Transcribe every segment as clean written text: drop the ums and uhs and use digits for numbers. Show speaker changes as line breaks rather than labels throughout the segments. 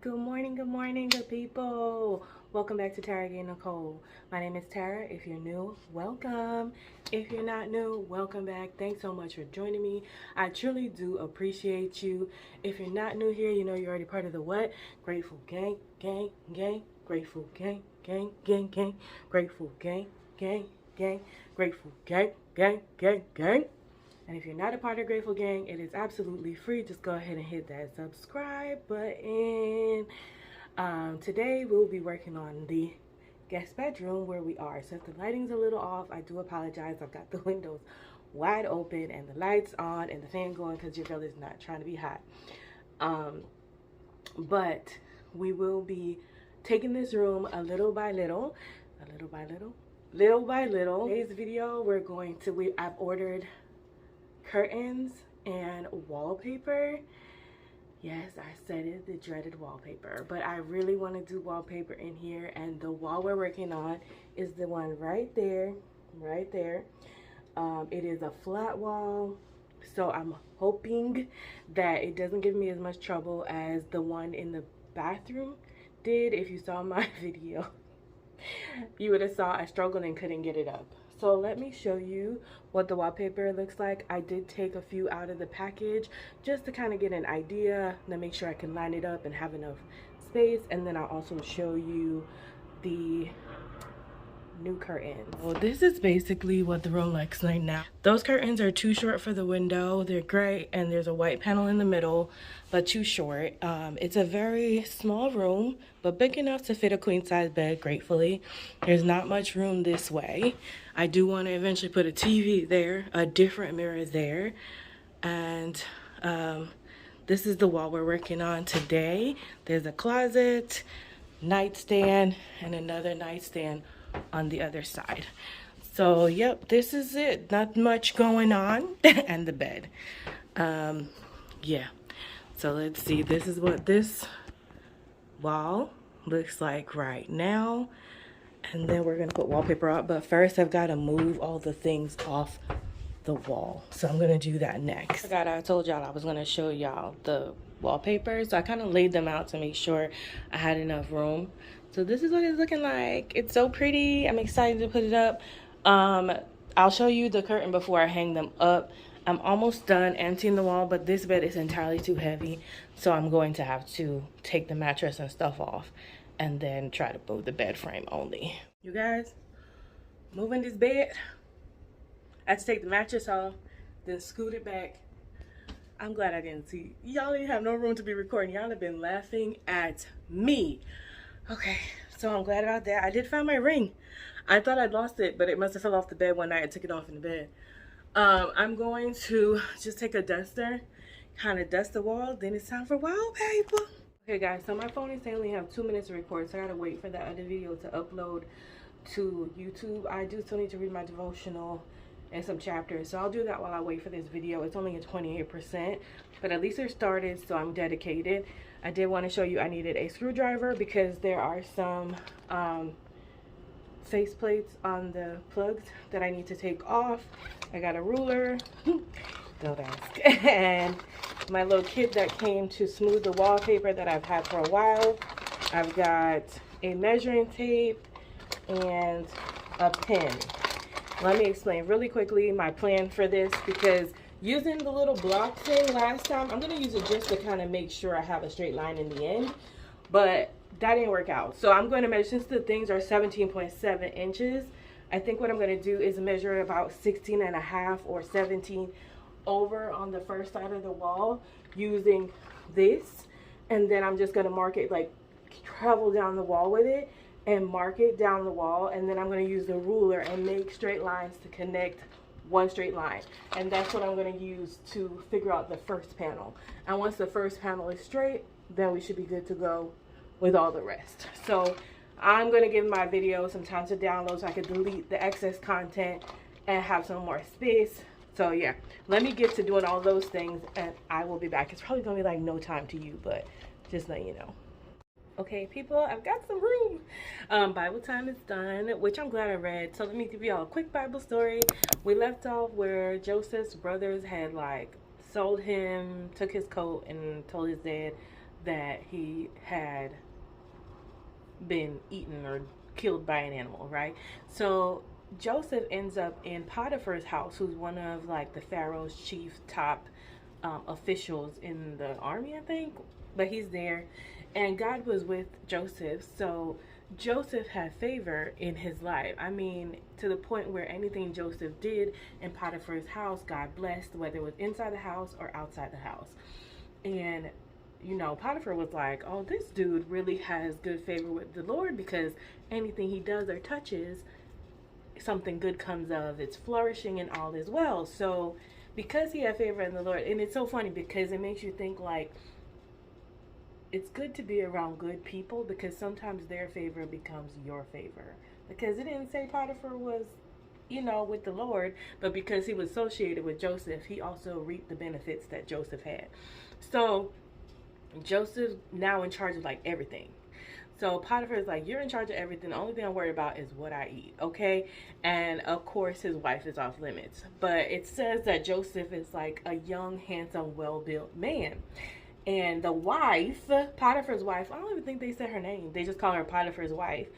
Good morning, good people. Welcome back to Tara Gay Nicole. My name is Tara. If you're new, welcome. If you're not new, welcome back. Thanks so much for joining me. I truly do appreciate you. If you're not new here, you know you're already part of the what? Grateful gang, gang, gang, grateful gang, gang, gang, gang, grateful gang, gang, gang, grateful gang, gang, gang, gang. And if you're not a part of Grateful Gang, it is absolutely free. Just go ahead and hit that subscribe button. Today we'll be working on the guest bedroom where we are. So if the lighting's a little off, I do apologize. I've got the windows wide open and the lights on and the fan going because your girl is not trying to be hot. But we will be taking this room little by little. Today's video, I've ordered curtains and wallpaper. Yes, I said it, the dreaded wallpaper, but I really want to do wallpaper in here, and the wall we're working on is the one right there. It is a flat wall, so I'm hoping that it doesn't give me as much trouble as the one in the bathroom did. If you saw my video, you would have saw I struggled and couldn't get it up. So let me show you what the wallpaper looks like. I did take a few out of the package just to kind of get an idea, to make sure I can line it up and have enough space. And then I'll also show you the new curtains. Well, this is basically what the room looks like now. Those curtains are too short for the window. They're gray and there's a white panel in the middle, but too short. It's a very small room, but big enough to fit a queen size bed, gratefully. There's not much room this way. I do want to eventually put a TV there, a different mirror there. And this is the wall we're working on today. There's a closet, nightstand, and another nightstand on the other side. So yep, this is it. Not much going on. And the bed. Yeah, so let's see. This is what this wall looks like right now, and then we're gonna put wallpaper up, but first I've got to move all the things off the wall, so I'm gonna do that next. I told y'all I was gonna show y'all the wallpaper, so I kind of laid them out to make sure I had enough room. So this is what it's looking like. It's so pretty. I'm excited to put it up. I'll show you the curtain before I hang them up. I'm almost done emptying the wall, but this bed is entirely too heavy, so I'm going to have to take the mattress and stuff off and then try to move the bed frame only. You guys, moving this bed, I had to take the mattress off, then scoot it back. I'm glad I didn't see. Y'all didn't have no room to be recording. Y'all have been laughing at me. Okay, so I'm glad about that. I did find my ring. I thought I'd lost it, but it must have fell off the bed one night. I took it off in the bed. I'm going to just take a duster, kind of dust the wall, then it's time for wallpaper. Okay guys, so my phone is saying I only have 2 minutes to record, so I gotta wait for that other video to upload to YouTube. I do still need to read my devotional and some chapters, so I'll do that while I wait for this video. It's only at 28%, but at least it started, so I'm dedicated. I did want to show you I needed a screwdriver because there are some face plates on the plugs that I need to take off. I got a ruler, don't ask, and my little kit that came to smooth the wallpaper that I've had for a while. I've got a measuring tape and a pen. Let me explain really quickly my plan for this, because using the little block thing last time, I'm going to use it just to kind of make sure I have a straight line in the end, but that didn't work out. So I'm going to measure, since the things are 17.7 inches, I think what I'm going to do is measure about 16.5 or 17 over on the first side of the wall using this, and then I'm just going to mark it, like travel down the wall with it and mark it down the wall, and then I'm going to use the ruler and make straight lines to connect one straight line, and that's what I'm going to use to figure out the first panel. And once the first panel is straight, then we should be good to go with all the rest. So I'm going to give my video some time to download so I can delete the excess content and have some more space. So yeah, let me get to doing all those things and I will be back. It's probably going to be like no time to you, but just let you know. Okay people, I've got some room. Bible time is done, which I'm glad I read. So let me give you all a quick Bible story. We left off where Joseph's brothers had like sold him, took his coat and told his dad that he had been eaten or killed by an animal, right? So Joseph ends up in Potiphar's house, who's one of like the Pharaoh's chief top officials in the army, I think. But he's there, and God was with Joseph, so Joseph had favor in his life. I mean, to the point where anything Joseph did in Potiphar's house, God blessed, whether it was inside the house or outside the house. And you know, Potiphar was like, oh, this dude really has good favor with the Lord, because anything he does or touches, something good comes of. It's flourishing and all is well. So because he had favor in the Lord, and it's so funny because it makes you think like, it's good to be around good people, because sometimes their favor becomes your favor. Because it didn't say Potiphar was, you know, with the Lord, but because he was associated with Joseph, he also reaped the benefits that Joseph had. So Joseph's now in charge of like everything. So Potiphar is like, you're in charge of everything. The only thing I'm worried about is what I eat, okay? And of course, his wife is off limits. But it says that Joseph is like a young, handsome, well-built man. And the wife, Potiphar's wife, I don't even think they said her name. They just call her Potiphar's wife.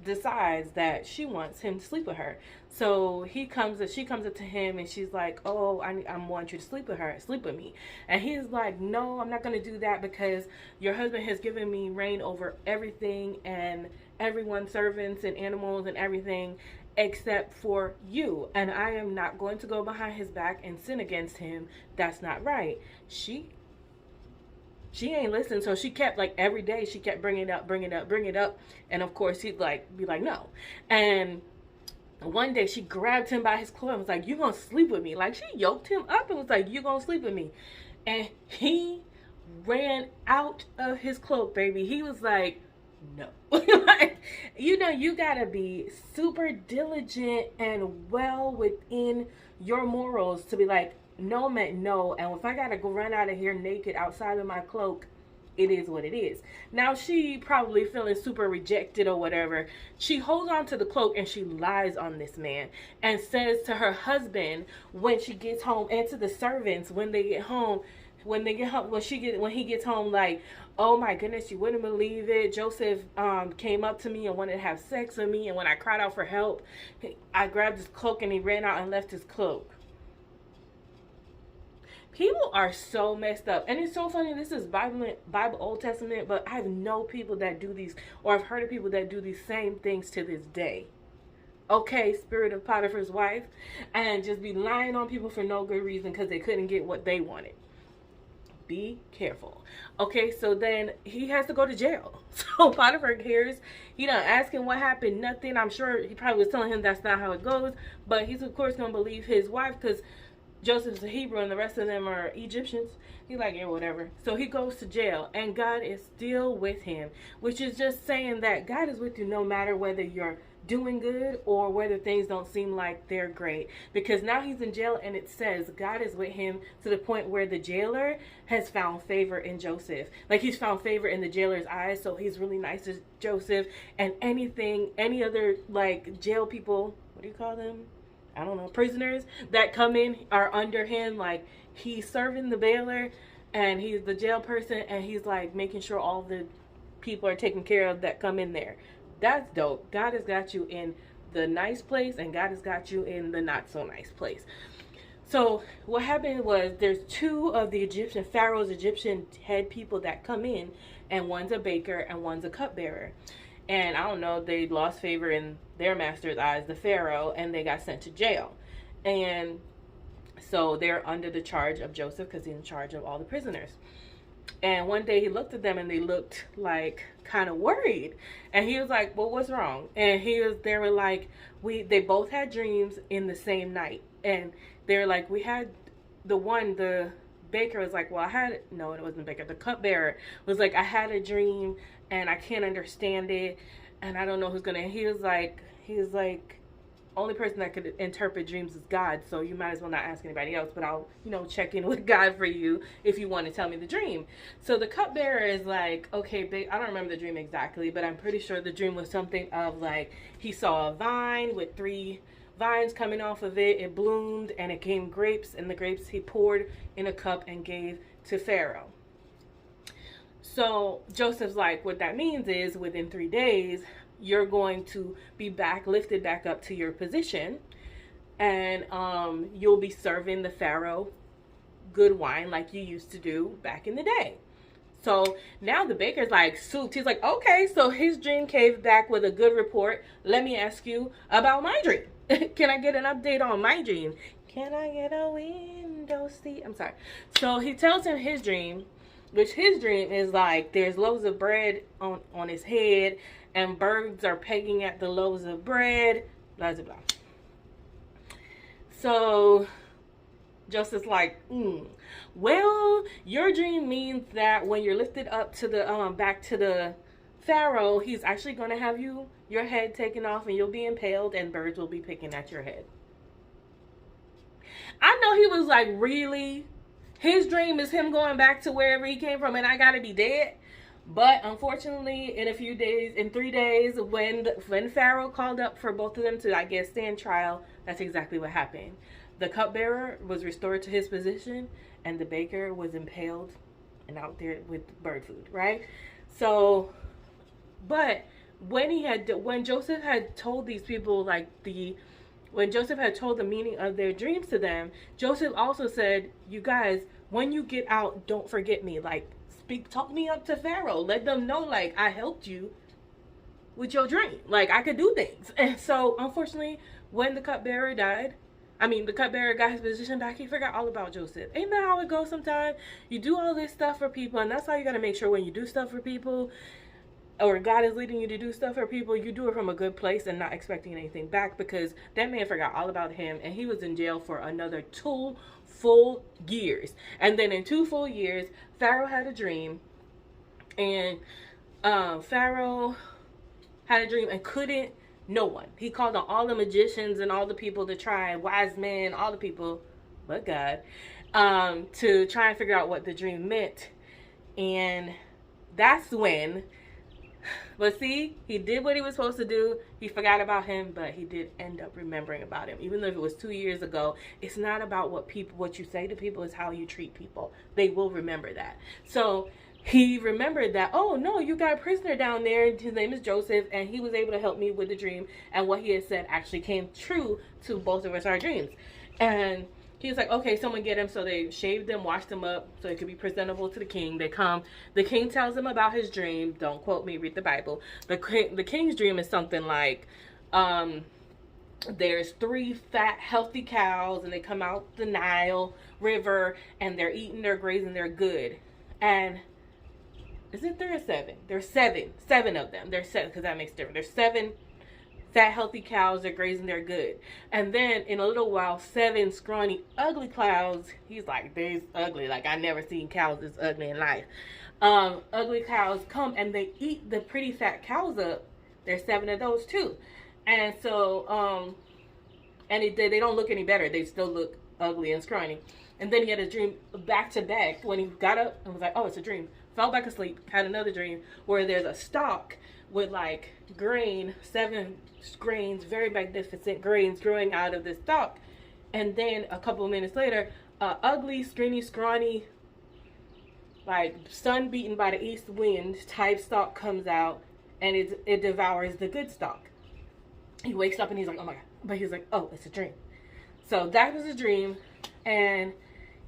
Decides that she wants him to sleep with her. So she comes up to him and she's like, oh, I want you to sleep with me. And he's like, no, I'm not going to do that, because your husband has given me reign over everything and everyone, servants and animals and everything, except for you. And I am not going to go behind his back and sin against him. That's not right. She ain't listened, so she kept, like, every day she kept bringing it up, and of course he'd like be like, no. And one day she grabbed him by his clothes and was like, you gonna sleep with me? Like, she yoked him up and was like, you gonna sleep with me? And he ran out of his cloak, baby. He was like, no. Like, you know, you gotta be super diligent and well within your morals to be like, no meant no, and if I gotta go run out of here naked outside of my cloak, it is what it is. Now, she probably feeling super rejected or whatever. She holds on to the cloak and she lies on this man and says to her husband when she gets home, and to the servants when he gets home, like, oh my goodness, you wouldn't believe it. Joseph came up to me and wanted to have sex with me, and when I cried out for help, I grabbed his cloak and he ran out and left his cloak. People are so messed up. And it's so funny. This is Bible Old Testament, but I know people that do these, or I've heard of people that do these same things to this day. Okay, spirit of Potiphar's wife. And just be lying on people for no good reason because they couldn't get what they wanted. Be careful. Okay, so then he has to go to jail. So Potiphar hears, he done asking what happened, nothing. I'm sure he probably was telling him that's not how it goes. But he's of course going to believe his wife, because Joseph's a Hebrew and the rest of them are Egyptians. He's like, yeah, whatever. So he goes to jail, and God is still with him, which is just saying that God is with you no matter whether you're doing good or whether things don't seem like they're great. Because now he's in jail, and it says God is with him to the point where the jailer has found favor in Joseph. Like, he's found favor in the jailer's eyes, so he's really nice to Joseph. And any other, like, jail people, what do you call them? I don't know, prisoners that come in are under him. Like, he's serving the bailer and he's the jail person, and he's like making sure all the people are taken care of that come in there. That's dope. God has got you in the nice place, and God has got you in the not so nice place. So what happened was, there's two of the Pharaoh's Egyptian head people that come in, and one's a baker and one's a cupbearer. And I don't know, they lost favor in their master's eyes, the Pharaoh, and they got sent to jail. And so they're under the charge of Joseph, because he's in charge of all the prisoners. And one day he looked at them and they looked like kind of worried. And he was like, well, what's wrong? And they were like, they both had dreams in the same night. And they're like, the baker was like, well, no, it wasn't the baker. The cupbearer was like, I had a dream and I can't understand it, and I don't know who's gonna. He was like, only person that could interpret dreams is God, so you might as well not ask anybody else, but I'll, check in with God for you if you want to tell me the dream. So the cupbearer is like, okay, I don't remember the dream exactly, but I'm pretty sure the dream was something of like, he saw a vine with 3 vines coming off of it. It bloomed and it came grapes, and the grapes he poured in a cup and gave to Pharaoh. So Joseph's like, what that means is within 3 days, you're going to be lifted back up to your position, and you'll be serving the Pharaoh good wine like you used to do back in the day. So now the baker's like souped. He's like, okay, so his dream came back with a good report. Let me ask you about my dream. Can I get an update on my dream? Can I get a window seat? I'm sorry. So he tells him his dream, which his dream is like there's loaves of bread on his head, and birds are pecking at the loaves of bread, blah, blah, blah. So Joseph's like, well, your dream means that when you're lifted up to the back to the Pharaoh, he's actually going to have your head taken off, and you'll be impaled, and birds will be picking at your head. I know he was like, really? His dream is him going back to wherever he came from, and I gotta be dead? But unfortunately, in 3 days, when Pharaoh called up for both of them to, I guess, stand trial, that's exactly what happened. The cupbearer was restored to his position, and the baker was impaled and out there with bird food, right? So, but when Joseph had told these people, when Joseph had told the meaning of their dreams to them, Joseph also said, you guys, when you get out, don't forget me. Like, talk me up to Pharaoh. Let them know, like, I helped you with your dream. Like, I could do things. And so, unfortunately, when the cupbearer got his position back, he forgot all about Joseph. Ain't that how it goes sometimes? You do all this stuff for people, and that's how you got to make sure when you do stuff for people, or God is leading you to do stuff for people, you do it from a good place and not expecting anything back, because that man forgot all about him, and he was in jail for another 2 full years. And then in 2 full years, Pharaoh had a dream, and Pharaoh had a dream and no one. He called on all the magicians and all the people to try, wise men, all the people but God, to try and figure out what the dream meant. And that's when, but see, he did what he was supposed to do. He forgot about him, but he did end up remembering about him. Even though if it was 2 years ago, it's not about what you say to people, it's how you treat people. They will remember that. So he remembered that, oh no, you got a prisoner down there, his name is Joseph, and he was able to help me with the dream, and what he had said actually came true to both of us, our dreams. And he was like, okay, someone get him. So they shaved him, washed him up so it could be presentable to the king. They come, the king tells him about his dream. Don't quote me, read the Bible. The king's dream is something like, there's 3 fat, healthy cows, and they come out the Nile River, and they're eating, they're grazing, they're good. And is it 3 or 7? There's 7 of them. There's 7, because that makes a difference. There's 7 fat, healthy cows. They're grazing, they're good. And then in a little while, 7 scrawny, ugly cows. He's like, they's ugly. Like, I never seen cows this ugly in life. Ugly cows come and they eat the pretty fat cows up. There's 7 of those too. And so, they don't look any better. They still look ugly and scrawny. And then he had a dream back to back when he got up and was like, oh, it's a dream. Fell back asleep, had another dream where there's a stalk with like grain, 7 grains, very magnificent grains growing out of this stalk. And then a couple of minutes later, ugly, skinny, scrawny, like sun beaten by the east wind type stalk comes out, and it devours the good stalk. He wakes up and he's like, oh my God. But he's like, oh, it's a dream. So that was a dream. And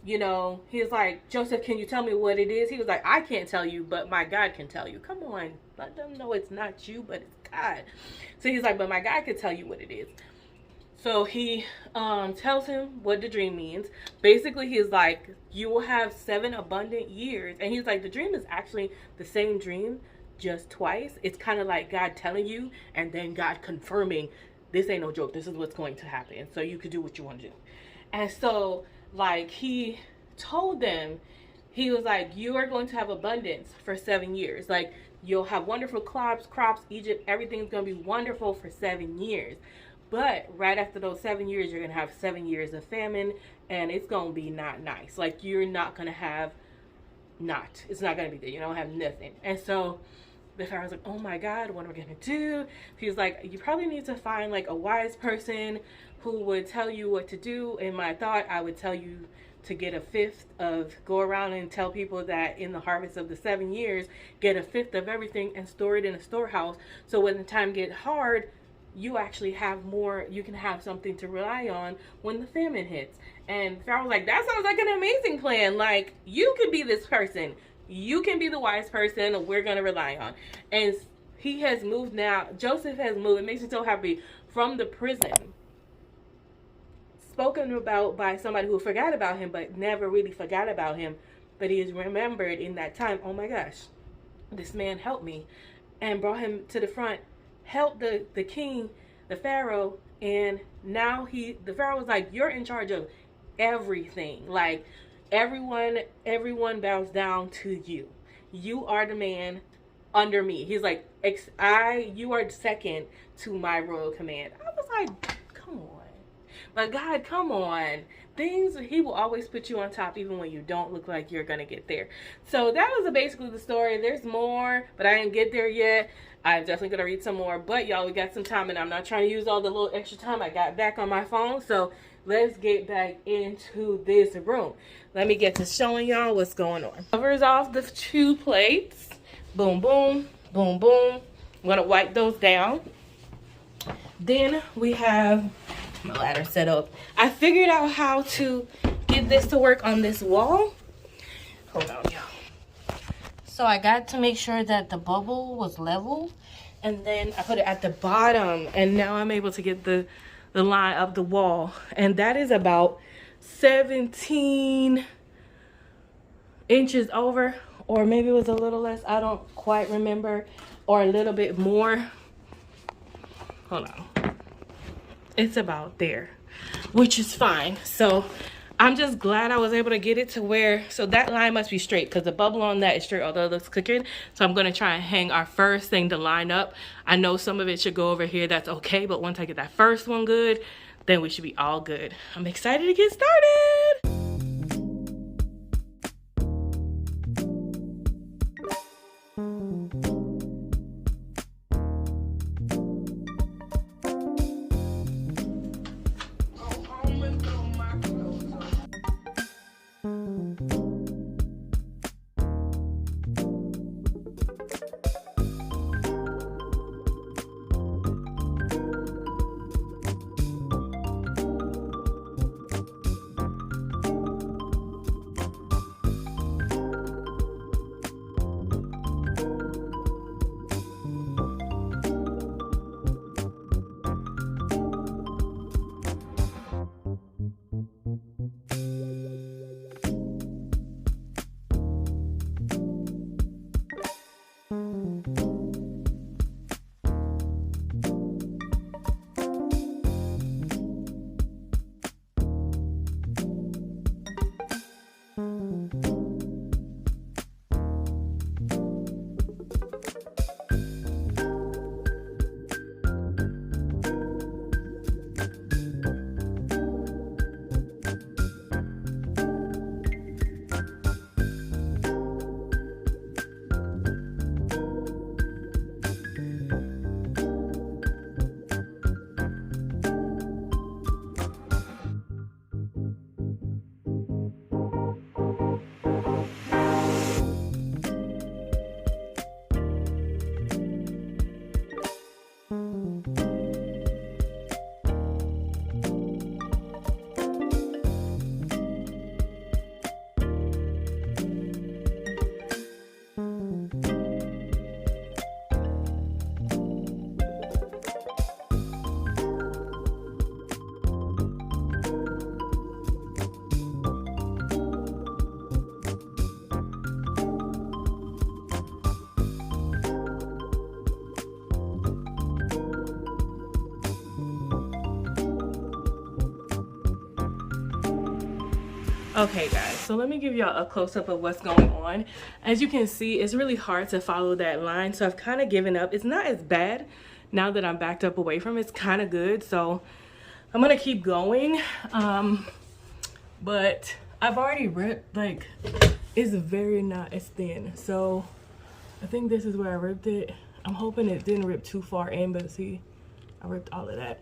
you know, he's like, Joseph, can you tell me what it is? He was like, I can't tell you, but my God can tell you. Come on, let them know it's not you, but it's God. So he's like, but my God can tell you what it is. So he tells him what the dream means. Basically, he's like, you will have 7 abundant years. And he's like, the dream is actually the same dream, just twice. It's kind of like God telling you and then God confirming, this ain't no joke. This is what's going to happen. So you could do what you want to do. And so, like, he told them, he was like, you are going to have abundance for 7 years. Like, you'll have wonderful crops, Egypt, everything's going to be wonderful for 7 years. But right after those 7 years, you're going to have 7 years of famine, and it's going to be not nice. Like, you're not going to have it's not going to be good. You don't have nothing. And so the Pharaoh's like, oh my God, what am I going to do? He's like, you probably need to find like a wise person who would tell you what to do. In my thought, I would tell you to get a fifth of, go around and tell people that in the harvest of the 7 years, get a fifth of everything and store it in a storehouse. So when the time gets hard, you actually have more, you can have something to rely on when the famine hits. And Pharaoh was like, that sounds like an amazing plan. Like, you can be this person. You can be the wise person we're going to rely on. And he has moved now. Joseph has moved. It makes me so happy. From the prison. Spoken about by somebody who forgot about him, but never really forgot about him. But he is remembered in that time. Oh my gosh. This man helped me. And brought him to the front. Helped the king, the Pharaoh. And now the Pharaoh was like, you're in charge of everything. Like, everyone bows down to you. You are the man under me. He's like, you are second to my royal command. I was like, come on. But God, come on. He will always put you on top even when you don't look like you're gonna get there. So that was basically the story. There's more, but I didn't get there yet. I'm definitely gonna read some more. But y'all, we got some time, and I'm not trying to use all the little extra time I got back on my phone. So let's get back into this room. Let me get to showing y'all what's going on. Covers off the 2 plates. Boom, boom, boom, boom. I'm gonna wipe those down. Then we have my ladder set up. I figured out how to get this to work on this wall. Hold on, y'all. So I got to make sure that the bubble was level, and then I put it at the bottom, and now I'm able to get the line of the wall, and that is about 17 inches over, or maybe it was a little less. I don't quite remember, or a little bit more. Hold on. It's about there, which is fine. So I'm just glad I was able to get it to where, so that line must be straight because the bubble on that is straight, although it looks crooked. So I'm going to try and hang our first thing to line up. I know some of it should go over here. That's okay. But once I get that first one good, then we should be all good. I'm excited to get started. Okay guys, so let me give y'all a close-up of what's going on. As you can see, it's really hard to follow that line, so I've kind of given up. It's not as bad now that I'm backed up away from it. It's kind of good, so I'm gonna keep going. But I've already ripped, like, it's very not as thin, so I think this is where I ripped it. I'm hoping it didn't rip too far in, but see, I ripped all of that.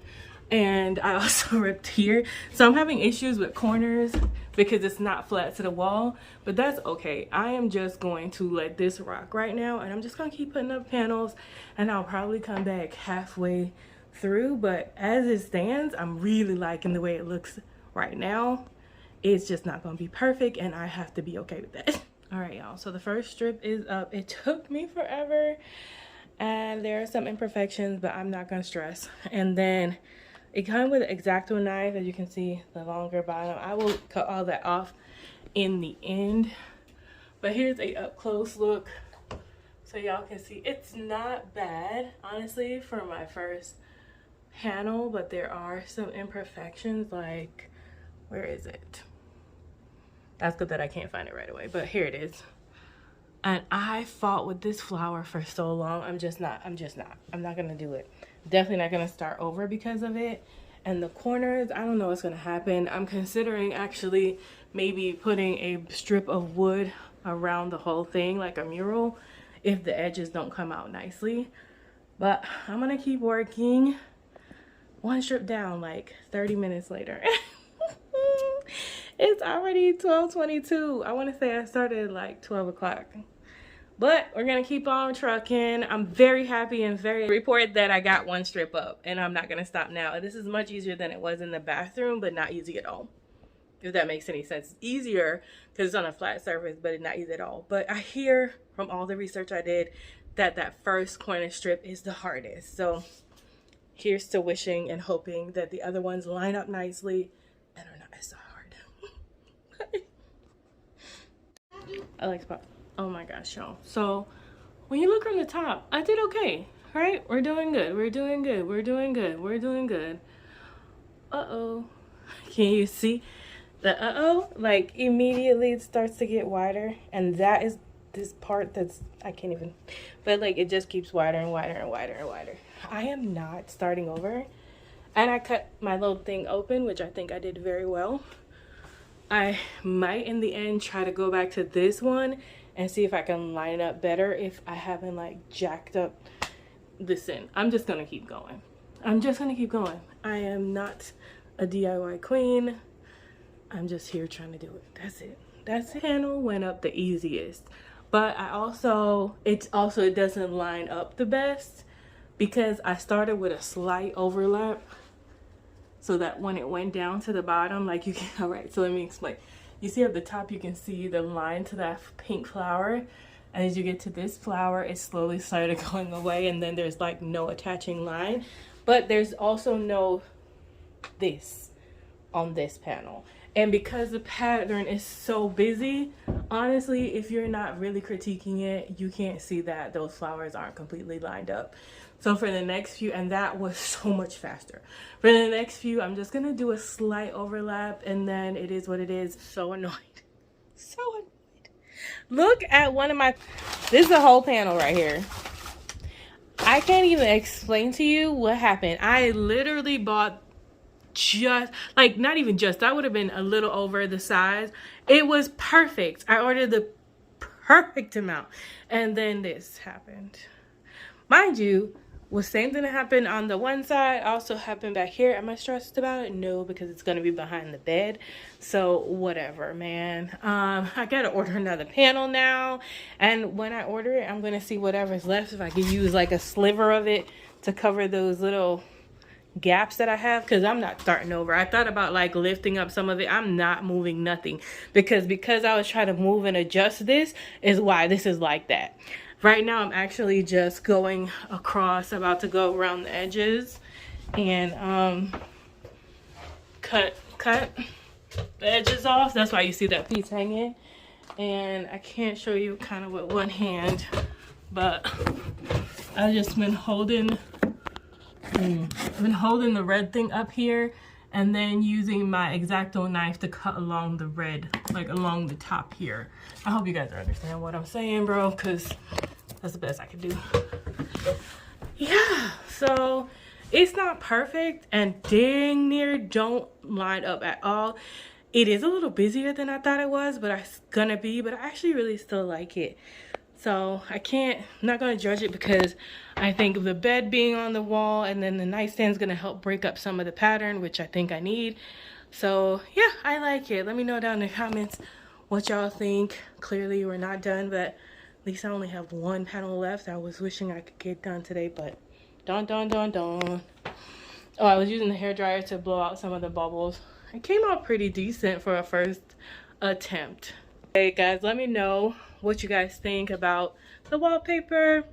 And I also ripped here. So I'm having issues with corners because it's not flat to the wall, but that's okay. I am just going to let this rock right now, and I'm just gonna keep putting up panels, and I'll probably come back halfway through. But as it stands, I'm really liking the way it looks right now. It's just not gonna be perfect, and I have to be okay with that. All right, y'all, so the first strip is up. It took me forever, and there are some imperfections, but I'm not gonna stress. And then it came with an X-Acto knife, as you can see, the longer bottom. I will cut all that off in the end. But here's a up close look so y'all can see. It's not bad, honestly, for my first panel, but there are some imperfections. Like, where is it? That's good that I can't find it right away, but here it is. And I fought with this flower for so long. I'm not gonna do it. Definitely not gonna start over because of it. And the corners, I don't know what's gonna happen. I'm considering actually maybe putting a strip of wood around the whole thing, like a mural, if the edges don't come out nicely. But I'm gonna keep working. One strip down, like 30 minutes later. It's already 12:22. I wanna say I started like 12 o'clock. But we're gonna keep on trucking. I'm very happy and very report that I got one strip up, and I'm not gonna stop now. This is much easier than it was in the bathroom, but not easy at all, if that makes any sense. It's easier because it's on a flat surface, but it's not easy at all. But I hear from all the research I did that that first corner strip is the hardest. So here's to wishing and hoping that the other ones line up nicely and are not as hard. I like spot. Oh my gosh, y'all. So when you look from the top, I did okay, right? We're doing good. We're doing good. We're doing good. We're doing good. Uh-oh. Can you see the uh-oh? Like immediately it starts to get wider, and that is this part that's, I can't even, but like it just keeps wider and wider and wider and wider. I am not starting over, and I cut my little thing open, which I think I did very well. I might in the end try to go back to this one and see if I can line it up better if I haven't like jacked up this in. I'm just gonna keep going. I'm just gonna keep going. I am not a DIY queen. I'm just here trying to do it. That's it. That's it. Panel went up the easiest, but it doesn't line up the best because I started with a slight overlap, so that when it went down to the bottom, like you can, all right, so let me explain. You see at the top, you can see the line to that pink flower. And as you get to this flower, it slowly started going away, and then there's like no attaching line. But there's also no this on this panel. And because the pattern is so busy, honestly, if you're not really critiquing it, you can't see that those flowers aren't completely lined up. So for the next few, and that was so much faster. For the next few, I'm just gonna do a slight overlap, and then it is what it is. So annoyed. So annoyed. Look at one of my, this is a whole panel right here. I can't even explain to you what happened. I literally bought just, like not even just, that would have been a little over the size. It was perfect. I ordered the perfect amount. And then this happened. Mind you, was same thing that happened on the one side also happened back here. Am I stressed about it? No, because it's gonna be behind the bed. So whatever, man. I gotta order another panel now, and when I order it, I'm gonna see whatever's left, if I can use like a sliver of it to cover those little gaps that I have, because I'm not starting over. I thought about like lifting up some of it. I'm not moving nothing because I was trying to move and adjust. This is why this is like that. Right now, I'm actually just going across, about to go around the edges and cut the edges off. That's why you see that piece hanging. And I can't show you kind of with one hand, but I've just been holding the red thing up here and then using my X-Acto knife to cut along the red, like along the top here. I hope you guys understand what I'm saying, bro, because that's the best I can do. Yeah, so it's not perfect and dang near don't line up at all. It is a little busier than I thought it was, but it's gonna be, but I actually really still like it. So I'm not gonna judge it, because I think the bed being on the wall and then the nightstand is gonna help break up some of the pattern, which I think I need. So yeah, I like it. Let me know down in the comments what y'all think. Clearly we're not done, but at least I only have one panel left. I was wishing I could get done today, but dun. Oh, I was using the hairdryer to blow out some of the bubbles. It came out pretty decent for a first attempt. Hey guys, let me know what you guys think about the wallpaper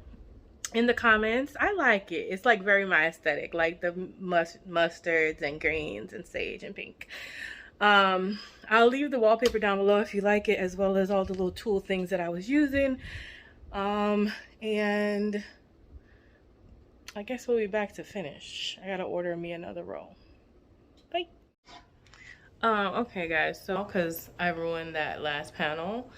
in the comments. I like it. It's like very my aesthetic, like the mustards and greens and sage and pink. I'll leave the wallpaper down below if you like it, as well as all the little tool things that I was using. And I guess we'll be back to finish. I gotta order me another roll. Bye. Okay guys, so because I ruined that last panel,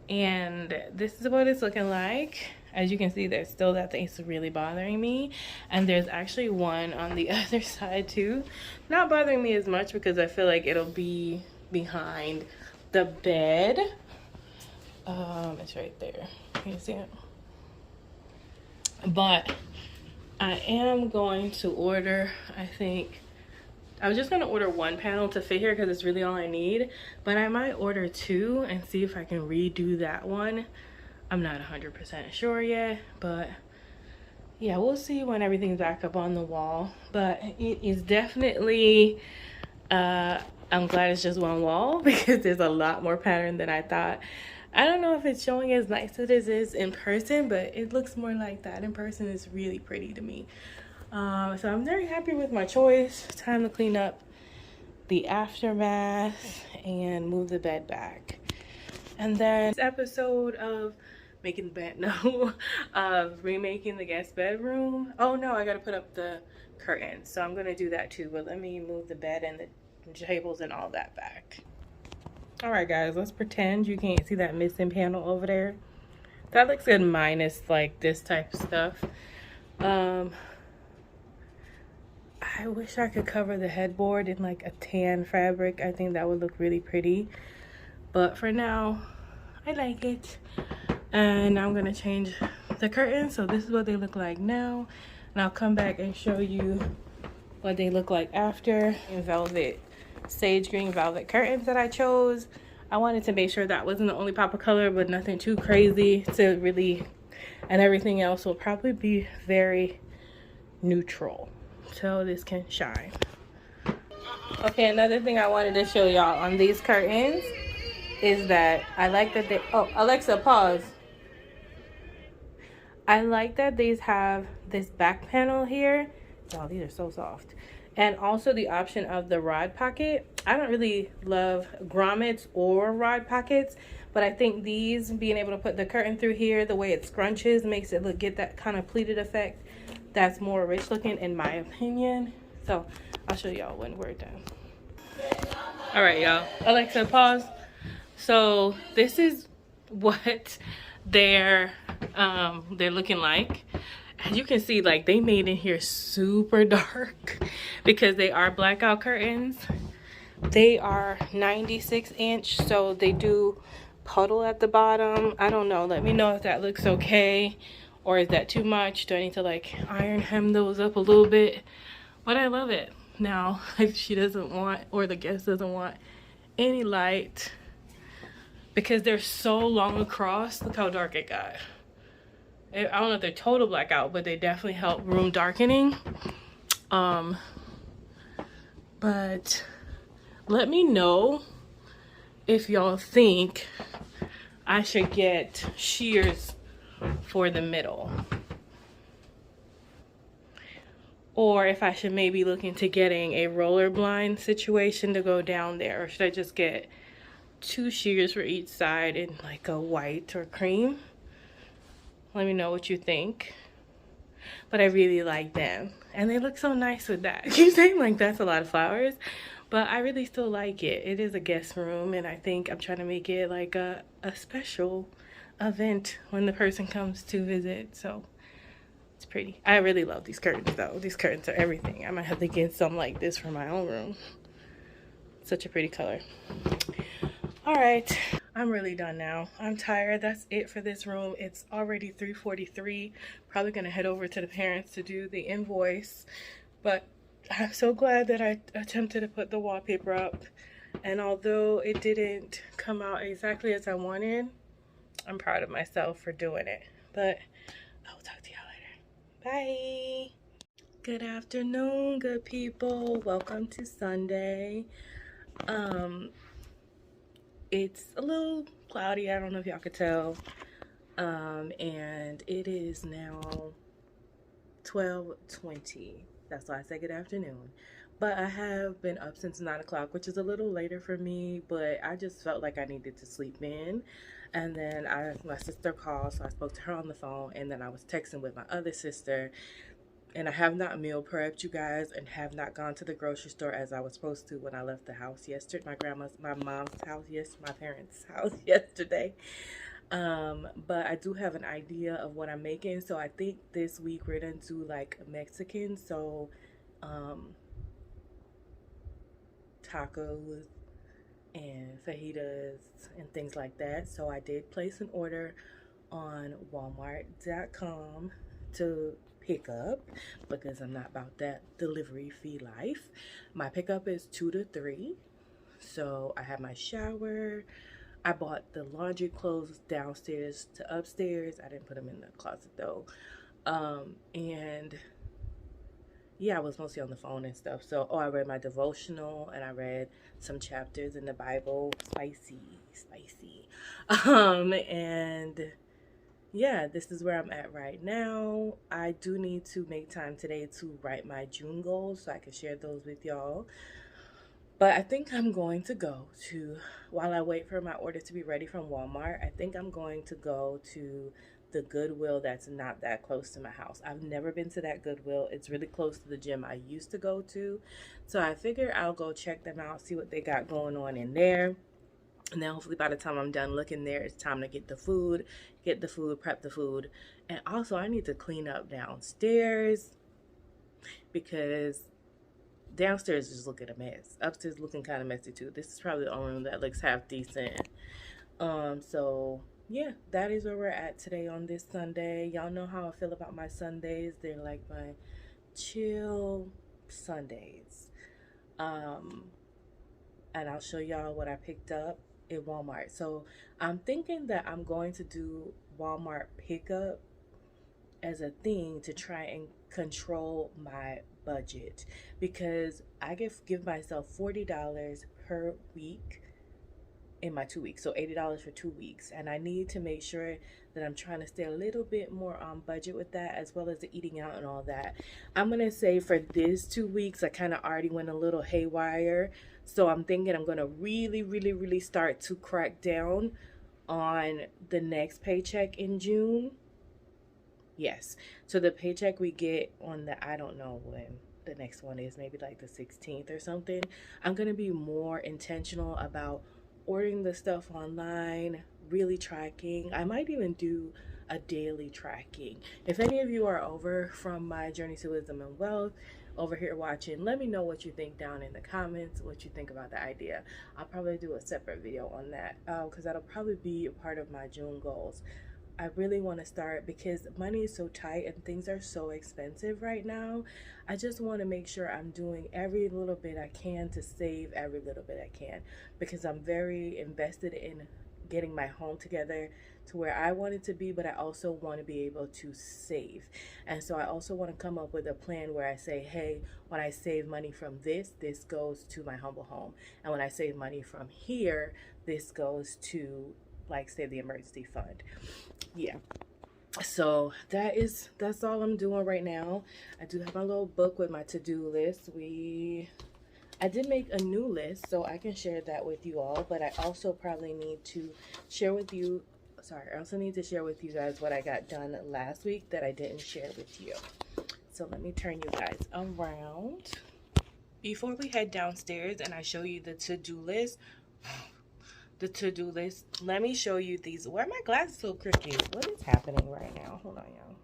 and this is what it's looking like. As you can see, there's still that thing that's really bothering me, and there's actually one on the other side too. Not bothering me as much because I feel like it'll be behind the bed. It's right there. Can you see it? But I am going to order, I think, I was just going to order one panel to fit here because it's really all I need. But I might order two and see if I can redo that one. I'm not 100% sure yet. But yeah, we'll see when everything's back up on the wall. But it is definitely, I'm glad it's just one wall because there's a lot more pattern than I thought. I don't know if it's showing as nice as it is in person, but it looks more like that in person. It's really pretty to me. So I'm very happy with my choice. Time to clean up the aftermath and move the bed back. And then this episode of making the bed, no, of remaking the guest bedroom. Oh no, I gotta put up the curtains. So I'm gonna do that too, but let me move the bed and the tables and all that back. All right guys, let's pretend you can't see that missing panel over there. That looks good minus like this type of stuff. I wish I could cover the headboard in like a tan fabric. I think that would look really pretty. But for now, I like it. And I'm gonna change the curtains. So this is what they look like now. And I'll come back and show you what they look like after. In velvet, sage green velvet curtains that I chose. I wanted to make sure that wasn't the only pop of color, but nothing too crazy to really, and everything else will probably be very neutral, so this can shine. Okay, another thing I wanted to show y'all on these curtains is that I like that they, oh, Alexa, pause. I like that these have this back panel here. Y'all, these are so soft. And also the option of the rod pocket. I don't really love grommets or rod pockets, but I think these, being able to put the curtain through here, the way it scrunches makes it look, get that kind of pleated effect that's more rich looking in my opinion. So I'll show y'all when we're done. All right, y'all. Alexa, pause. So this is what they're looking like. As you can see, like, they made in here super dark because they are blackout curtains. They are 96 inch, so they do puddle at the bottom. I don't know. Let me know if that looks okay, or is that too much? Do I need to like iron hem those up a little bit? But I love it. Now, if she doesn't want, or the guest doesn't want any light, because they're so long across, look how dark it got. I don't know if they're total blackout, but they definitely help room darkening. But let me know if y'all think I should get shears for the middle, or if I should maybe look into getting a roller blind situation to go down there, or should I just get 2 shears for each side in like a white or cream? Let me know what you think. But I really like them, and they look so nice with that. You saying like that's a lot of flowers, but I really still like it. It is a guest room, and I think I'm trying to make it like a special event when the person comes to visit. So it's pretty. I really love these curtains though. These curtains are everything. I might have to get some like this for my own room. Such a pretty color. All right, I'm really done now. I'm tired. That's it for this room. It's already 3:43. Probably gonna head over to the parents to do the invoice. But I'm so glad that I attempted to put the wallpaper up. And although it didn't come out exactly as I wanted, I'm proud of myself for doing it. But I will talk to y'all later. Bye. Good afternoon, good people. Welcome to Sunday. It's a little cloudy. I don't know if y'all could tell. And it is now 12:20. That's why I say good afternoon. But I have been up since 9 o'clock, which is a little later for me, but I just felt like I needed to sleep in. And then my sister called, so I spoke to her on the phone, and then I was texting with my other sister. And I have not meal prepped, you guys, and have not gone to the grocery store as I was supposed to when I left the house yesterday. My mom's house, my parents' house yesterday. But I do have an idea of what I'm making. So I think this week we're gonna do like Mexican. So, tacos and fajitas and things like that. So I did place an order on Walmart.com to pick up because I'm not about that delivery fee life. My pickup is 2 to 3. So I have my shower. I bought the laundry clothes downstairs to upstairs. I didn't put them in the closet though. And yeah, I was mostly on the phone and stuff. So, I read my devotional and I read some chapters in the Bible. Spicy. And yeah, this is where I'm at right now. I do need to make time today to write my June goals so I can share those with y'all. But I think I'm going to go to, while I wait for my order to be ready from Walmart, I think I'm going to go to the Goodwill that's not that close to my house. I've never been to that Goodwill. It's really close to the gym I used to go to. So I figure I'll go check them out, see what they got going on in there. And then hopefully by the time I'm done looking there, it's time to get the food, prep the food. And also I need to clean up downstairs because downstairs is looking a mess. Upstairs looking kind of messy too. This is probably the only room that looks half decent. So yeah, that is where we're at today on this Sunday. Y'all know how I feel about my Sundays. They're like my chill Sundays. And I'll show y'all what I picked up at Walmart. So I'm thinking that I'm going to do Walmart pickup as a thing to try and control my budget, because I give myself $40 per week in my 2 weeks, so $80 for 2 weeks, and I need to make sure that I'm trying to stay a little bit more on budget with that, as well as the eating out and all that. I'm gonna say for this 2 weeks I kind of already went a little haywire, so I'm thinking I'm gonna really start to crack down on the next paycheck in June. Yes, so the paycheck we get on the, I don't know when the next one is, maybe like the 16th or something, I'm gonna be more intentional about ordering the stuff online, really tracking. I might even do a daily tracking. If any of you are over from my Journey to Wisdom and Wealth over here watching, let me know what you think down in the comments, what you think about the idea. I'll probably do a separate video on that because that'll probably be a part of my June goals. I really want to start because money is so tight and things are so expensive right now. I just want to make sure I'm doing every little bit I can to save every little bit I can, because I'm very invested in getting my home together to where I want it to be, but I also want to be able to save. And so I also want to come up with a plan where I say, hey, when I save money from this goes to my humble home. And when I save money from here, this goes to, like, say, the emergency fund. Yeah, so that's all I'm doing right now. I do have my little book with my to-do list. I did make a new list, so I can share that with you all, but I also probably need to share with you, I also need to share with you guys what I got done last week that I didn't share with you. So let me turn you guys around. Before we head downstairs and I show you the to-do list, let me show you these. Why are my glasses so crooked? What is happening right now? Hold on, y'all.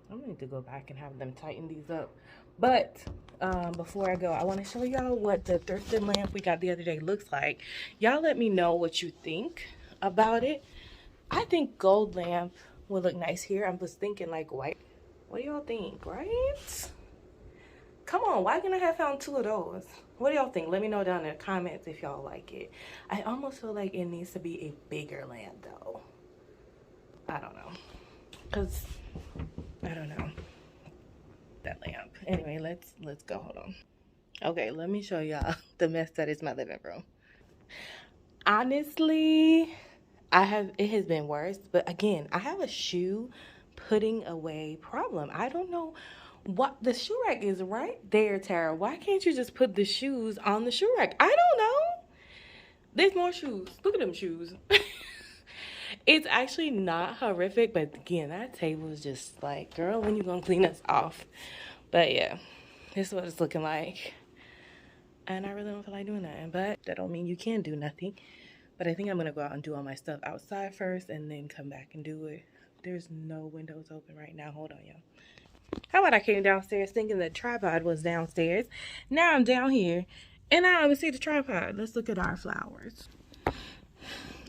I'm gonna need to go back and have them tighten these up. But before I go, I want to show y'all what the thrifted lamp we got the other day looks like. Y'all let me know what you think about it. I think gold lamp would look nice here. I'm just thinking like white. What do y'all think, right? Come on, why can't I have found two of those? What do y'all think? Let me know down in the comments if y'all like it. I almost feel like it needs to be a bigger lamp though. I don't know. Cause I don't know. That lamp. Anyway, let's go. Hold on. Okay, let me show y'all the mess that is my living room. Honestly, it has been worse, but again, I have a shoe putting away problem. I don't know what the shoe rack is right there, Tara. Why can't you just put the shoes on the shoe rack? I don't know. There's more shoes. Look at them shoes. It's actually not horrific, but again, that table is just like, girl, when you gonna clean us off? But yeah, this is what it's looking like. And I really don't feel like doing nothing, but that don't mean you can't do nothing. But I think I'm gonna go out and do all my stuff outside first and then come back and do it. There's no windows open right now. Hold on, y'all. How about I came downstairs thinking the tripod was downstairs? Now I'm down here and I don't even see the tripod. Let's look at our flowers.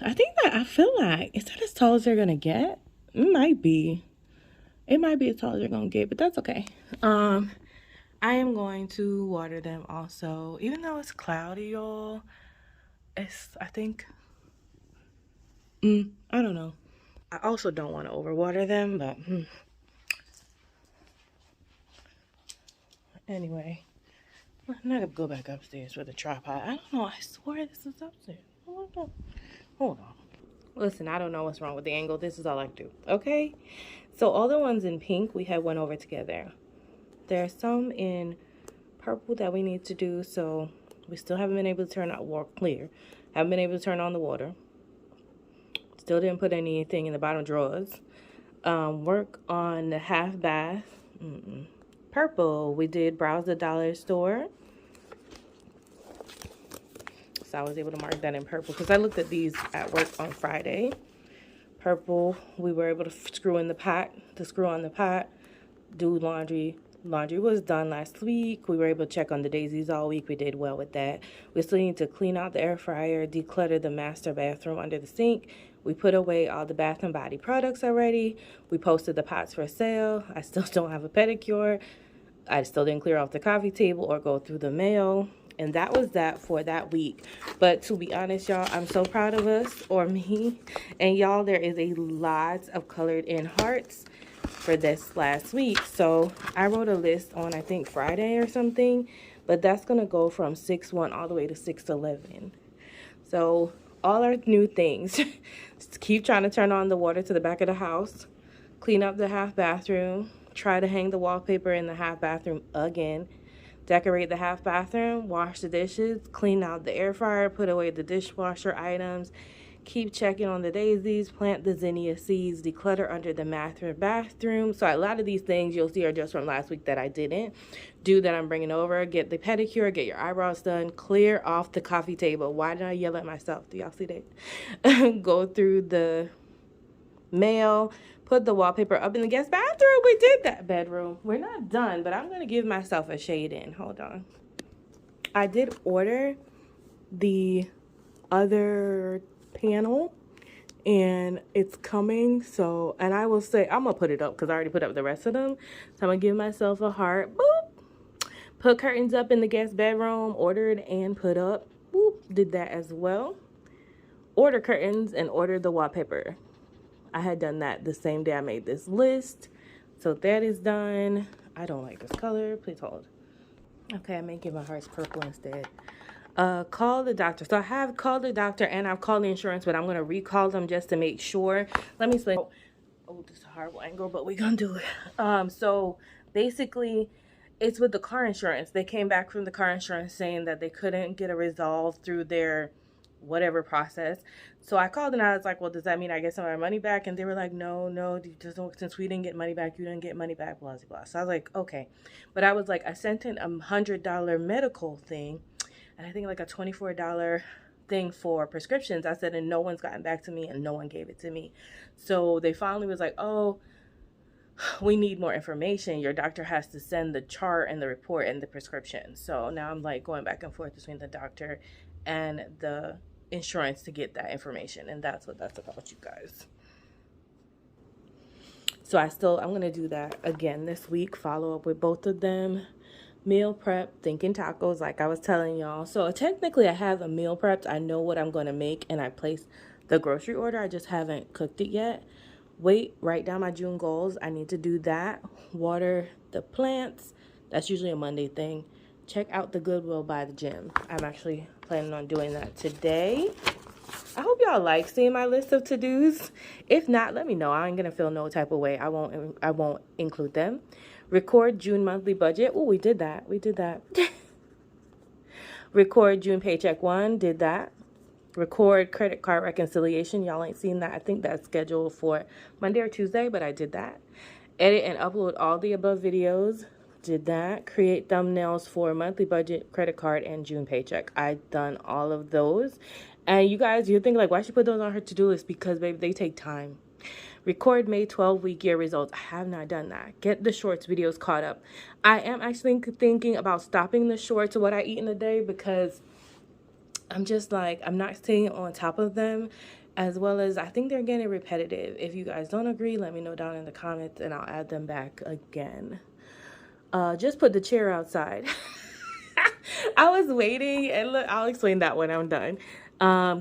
I feel like, is that as tall as they're gonna get? It might be. It might be as tall as they're gonna get, but that's okay. I am going to water them also. Even though it's cloudy, y'all, I think, I don't know. I also don't want to overwater them, but anyway. I'm not gonna go back upstairs with a tripod. I don't know. I swear this is upstairs. Hold on. Listen, I don't know what's wrong with the angle. This is all I do. Okay? So all the ones in pink, we have went over together. There are some in purple that we need to do, so we still haven't been able to turn out clear. Haven't been able to turn on the water. Still didn't put anything in the bottom drawers. Work on the half bath. Purple, we did browse the dollar store. So I was able to mark that in purple because I looked at these at work on Friday. Purple, we were able to screw on the pot, do laundry. Laundry was done last week. We were able to check on the daisies all week. We did well with that. We still need to clean out the air fryer, declutter the master bathroom under the sink. We put away all the Bath and Body products already. We posted the pots for sale. I still don't have a pedicure. I still didn't clear off the coffee table or go through the mail. And that was that for that week. But to be honest, y'all, I'm so proud of us, or me. And y'all, there is a lot of colored in hearts for this last week. So I wrote a list on, I think, Friday or something. But that's going to go from 6/1 all the way to 6/11. So all our new things. Just keep trying to turn on the water to the back of the house. Clean up the half bathroom. Try to hang the wallpaper in the half bathroom again. Decorate the half bathroom, wash the dishes, clean out the air fryer, put away the dishwasher items, keep checking on the daisies, plant the zinnia seeds, declutter under the bathroom. So a lot of these things you'll see are just from last week that I didn't do that I'm bringing over. Get the pedicure, get your eyebrows done, clear off the coffee table. Why did I yell at myself? Do y'all see that? Go through the mail. Put the wallpaper up in the guest bathroom. We did that. Bedroom. We're not done, but I'm going to give myself a shade in. Hold on. I did order the other panel, and it's coming. So, and I will say, I'm going to put it up because I already put up the rest of them. So I'm going to give myself a heart. Boop. Put curtains up in the guest bedroom. Ordered and put up. Boop. Did that as well. Order curtains and ordered the wallpaper. I had done that the same day I made this list. So that is done. I don't like this color. Please hold. Okay, I may give my hearts purple instead. Call the doctor. So I have called the doctor and I've called the insurance, but I'm going to recall them just to make sure. Let me explain. Oh, this is a horrible angle, but we're going to do it. So basically, it's with the car insurance. They came back from the car insurance saying that they couldn't get a resolve through their whatever process. So I called and I was like, well, does that mean I get some of my money back? And they were like, no, since we didn't get money back, you didn't get money back, blah, blah, blah. So I was like, okay. But I was like, I sent in $100 medical thing, and I think like a $24 thing for prescriptions. I said, and no one's gotten back to me, and no one gave it to me. So they finally was like, oh, we need more information. Your doctor has to send the chart and the report and the prescription. So now I'm like going back and forth between the doctor and the insurance to get that information. And that's what that's about, you guys. So I'm going to do that again this week. Follow up with both of them. Meal prep, thinking tacos like I was telling y'all. So technically I have a meal prepped. I know what I'm going to make and I placed the grocery order. I just haven't cooked it yet. Write down my June goals. I need to do that. Water the plants. That's usually a Monday thing. Check out the Goodwill by the gym. I'm actually planning on doing that today. I hope y'all like seeing my list of to-dos. If not, let me know. I ain't gonna feel no type of way. I won't include them. Record June monthly budget. Oh, we did that. Record June paycheck 1. Did that. Record credit card reconciliation. Y'all ain't seen that. I think that's scheduled for Monday or Tuesday, but I did that. Edit and upload all the above videos. Did that. Create thumbnails for monthly budget, credit card, and June paycheck. I've done all of those. And you guys, you're thinking like, why she put those on her to-do list? Because, baby, they take time. Record May 12-week year results. I have not done that. Get the shorts videos caught up. I am actually thinking about stopping the shorts of what I eat in a day because I'm just like, I'm not staying on top of them, as well as I think they're getting repetitive. If you guys don't agree, let me know down in the comments and I'll add them back again. Just put the chair outside. I was waiting, and look, I'll explain that when I'm done.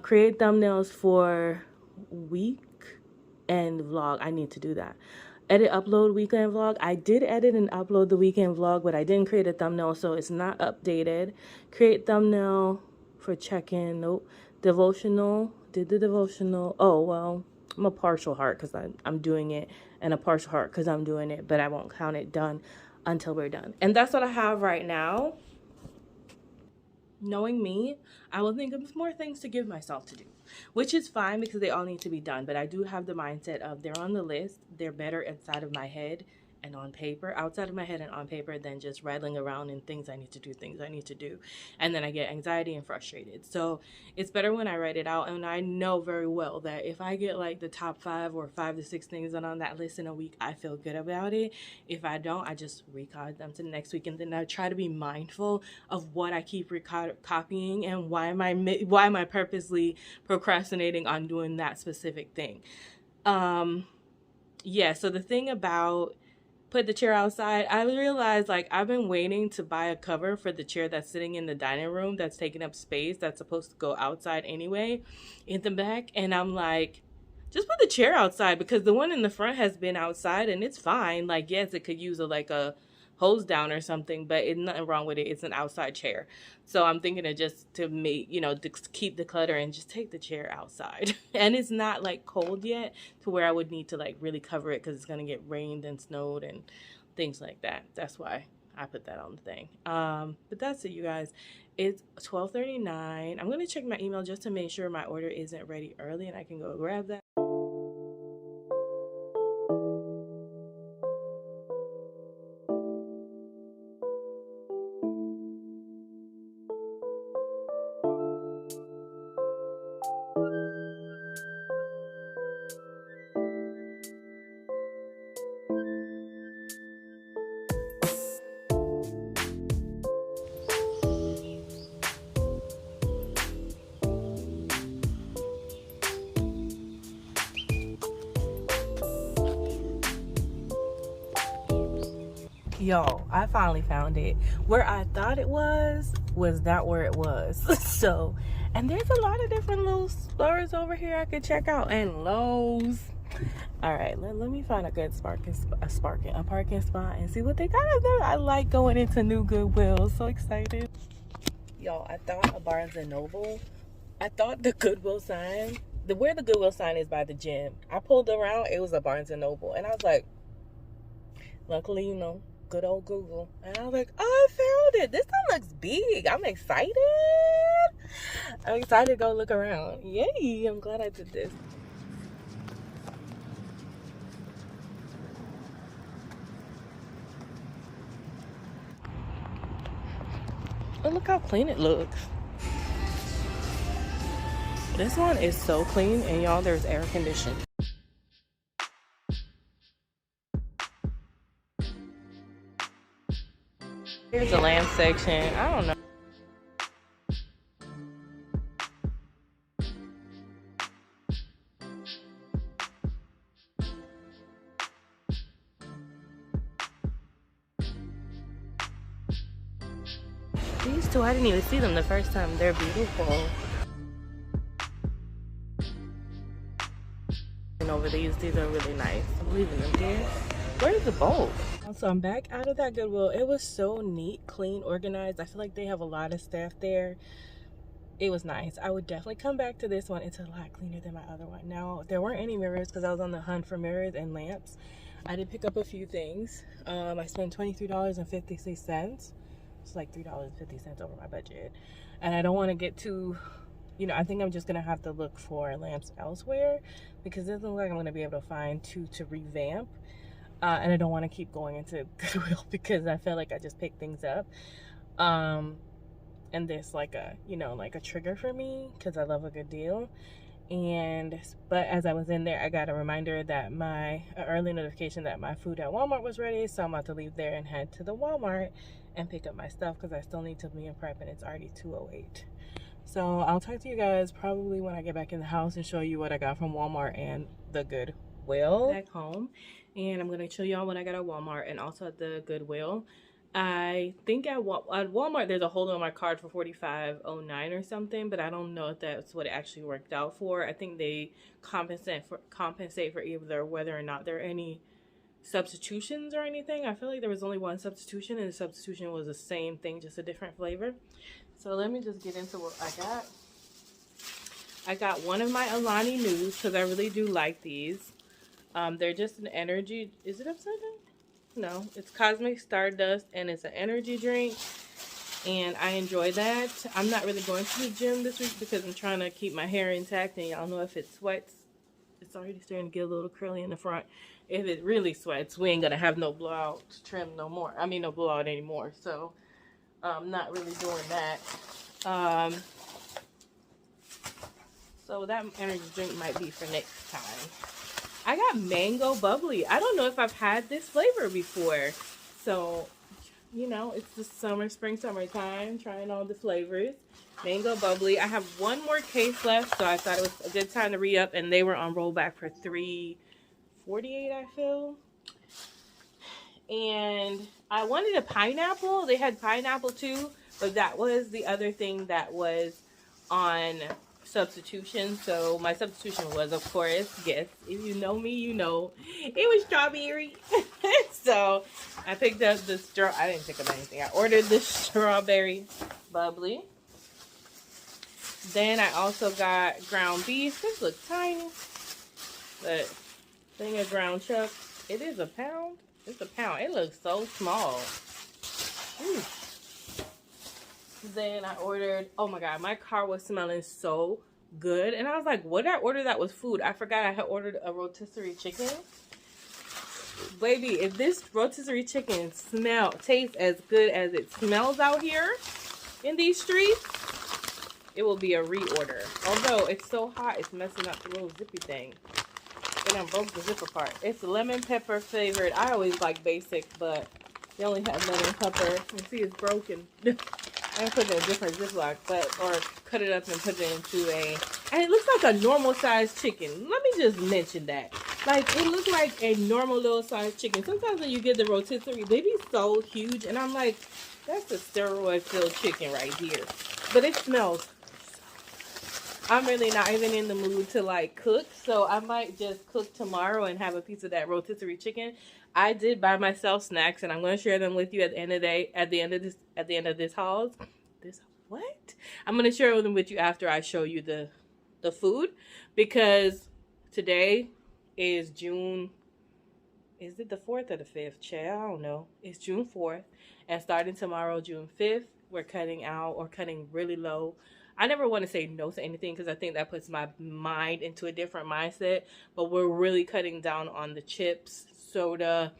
Create thumbnails for week and vlog. I need to do that. Edit, upload weekend vlog. I did edit and upload the weekend vlog, but I didn't create a thumbnail, so it's not updated. Create thumbnail for check-in. Nope. Devotional. Did the devotional. Oh, well, I'm a partial heart because I'm doing it, and a partial heart because I'm doing it, but I won't count it done until we're done. And that's what I have right now. Knowing me, I will think of more things to give myself to do, which is fine because they all need to be done. But I do have the mindset of they're on the list. They're better inside of my head and on paper, outside of my head and on paper, than just rattling around in things I need to do. And then I get anxiety and frustrated. So it's better when I write it out. And I know very well that if I get like the top 5 or 5 to 6 things on that list in a week, I feel good about it. If I don't, I just recode them to the next week. And then I try to be mindful of what I keep copying and why am I purposely procrastinating on doing that specific thing. Yeah, so the thing about put the chair outside, I realized like I've been waiting to buy a cover for the chair that's sitting in the dining room that's taking up space that's supposed to go outside anyway in the back. And I'm like, just put the chair outside because the one in the front has been outside and it's fine. Like, yes, it could use a hose down or something, but it's nothing wrong with it. It's an outside chair. So I'm thinking of just to make, to keep the clutter and just take the chair outside. And it's not like cold yet to where I would need to like really cover it because it's going to get rained and snowed and things like that. That's why I put that on the thing. But that's it, you guys. It's 12:39. I'm going to check my email just to make sure my order isn't ready early and I can go grab that. Y'all, I finally found it. Where I thought it was not where it was. So, and there's a lot of different little stores over here I could check out, and Lowe's. All right, let me find a good parking spot and see what they got up there. I like going into new Goodwill. So excited. Y'all, I thought a Barnes and Noble. I thought the Goodwill sign, where the Goodwill sign is by the gym. I pulled around, it was a Barnes and Noble, and I was like, luckily, good old Google. And I was like, oh, I found it. This one looks big. I'm excited. I'm excited to go look around. Yay, I'm glad I did this. Oh, look how clean it looks. This one is so clean, and y'all, there's air conditioning. Here's the lamp section. I don't know. These two, I didn't even see them the first time. They're beautiful. And over these are really nice. I'm leaving them here. Where's the bulb? So I'm back out of that Goodwill. It was so neat, clean, organized. I feel like they have a lot of staff there. It was nice. I would definitely come back to this one. It's a lot cleaner than my other one. Now, there weren't any mirrors because I was on the hunt for mirrors and lamps. I did pick up a few things. I spent $23.56. It's like $3.50 over my budget. And I don't want to get too, you know, I think I'm just going to have to look for lamps elsewhere because it doesn't look like I'm going to be able to find two to revamp. And I don't want to keep going into Goodwill because I feel like I just pick things up. And there's like a, you know, like a trigger for me because I love a good deal. But as I was in there, I got a reminder that early notification that my food at Walmart was ready. So I'm about to leave there and head to the Walmart and pick up my stuff because I still need to meal prep and it's already 2:08. So I'll talk to you guys probably when I get back in the house and show you what I got from Walmart and the Goodwill. Back home, and I'm going to show y'all what I got at Walmart and also at the Goodwill. I think at Walmart there's a hold on my card for $45.09 or something, but I don't know if that's what it actually worked out for. I think they compensate for either whether or not there are any substitutions or anything. I feel like there was only one substitution, and the substitution was the same thing, just a different flavor. So let me just get into what I got. I got one of my Alani News because I really do like these. They're just an energy. Is it upside down? No, it's Cosmic Stardust, and it's an energy drink, and I enjoy that. I'm not really going to the gym this week because I'm trying to keep my hair intact, and y'all know if it sweats, it's already starting to get a little curly in the front. If it really sweats, we ain't gonna have no blowout trim no more. I mean, no blowout anymore. So I'm not really doing that. So that energy drink might be for next time. I got mango bubbly. I don't know if I've had this flavor before. So, you know, it's the summertime, trying all the flavors. Mango bubbly. I have one more case left, so I thought it was a good time to re-up, and they were on rollback for $3.48, I feel. And I wanted a pineapple. They had pineapple too, but that was the other thing that was on substitution. So my substitution was, of course, yes, if you know me, you know it was strawberry. So I picked up the I didn't pick up anything. I ordered the strawberry bubbly. Then I also got ground beef. This looks tiny, but thing of ground chuck. It is a pound. It's a pound. It looks so small. Ooh. Then I ordered, oh my god, my car was smelling so good, and I was like, what did I order that was food? I forgot I had ordered a rotisserie chicken. Baby, if this rotisserie chicken tastes as good as it smells out here in these streets, it will be a reorder. Although it's so hot, it's messing up the little zippy thing. And I broke the zipper part. It's lemon pepper flavored. I always like basic, but they only have lemon pepper. You see, it's broken. I put it in a different Ziploc, or cut it up and put it into and it looks like a normal sized chicken. Let me just mention that. Like, it looks like a normal little sized chicken. Sometimes when you get the rotisserie, they be so huge, and I'm like, that's a steroid filled chicken right here. But it smells. I'm really not even in the mood to like cook, so I might just cook tomorrow and have a piece of that rotisserie chicken. I did buy myself snacks, and I'm going to share them with you at the end of the day, at the end of this haul. I'm going to share them with you after I show you the food, because today is June. Is it the 4th or the 5th? Che, I don't know. It's June 4th, and starting tomorrow, June 5th, we're cutting really low. I never want to say no to anything because I think that puts my mind into a different mindset. But we're really cutting down on the chips, soda,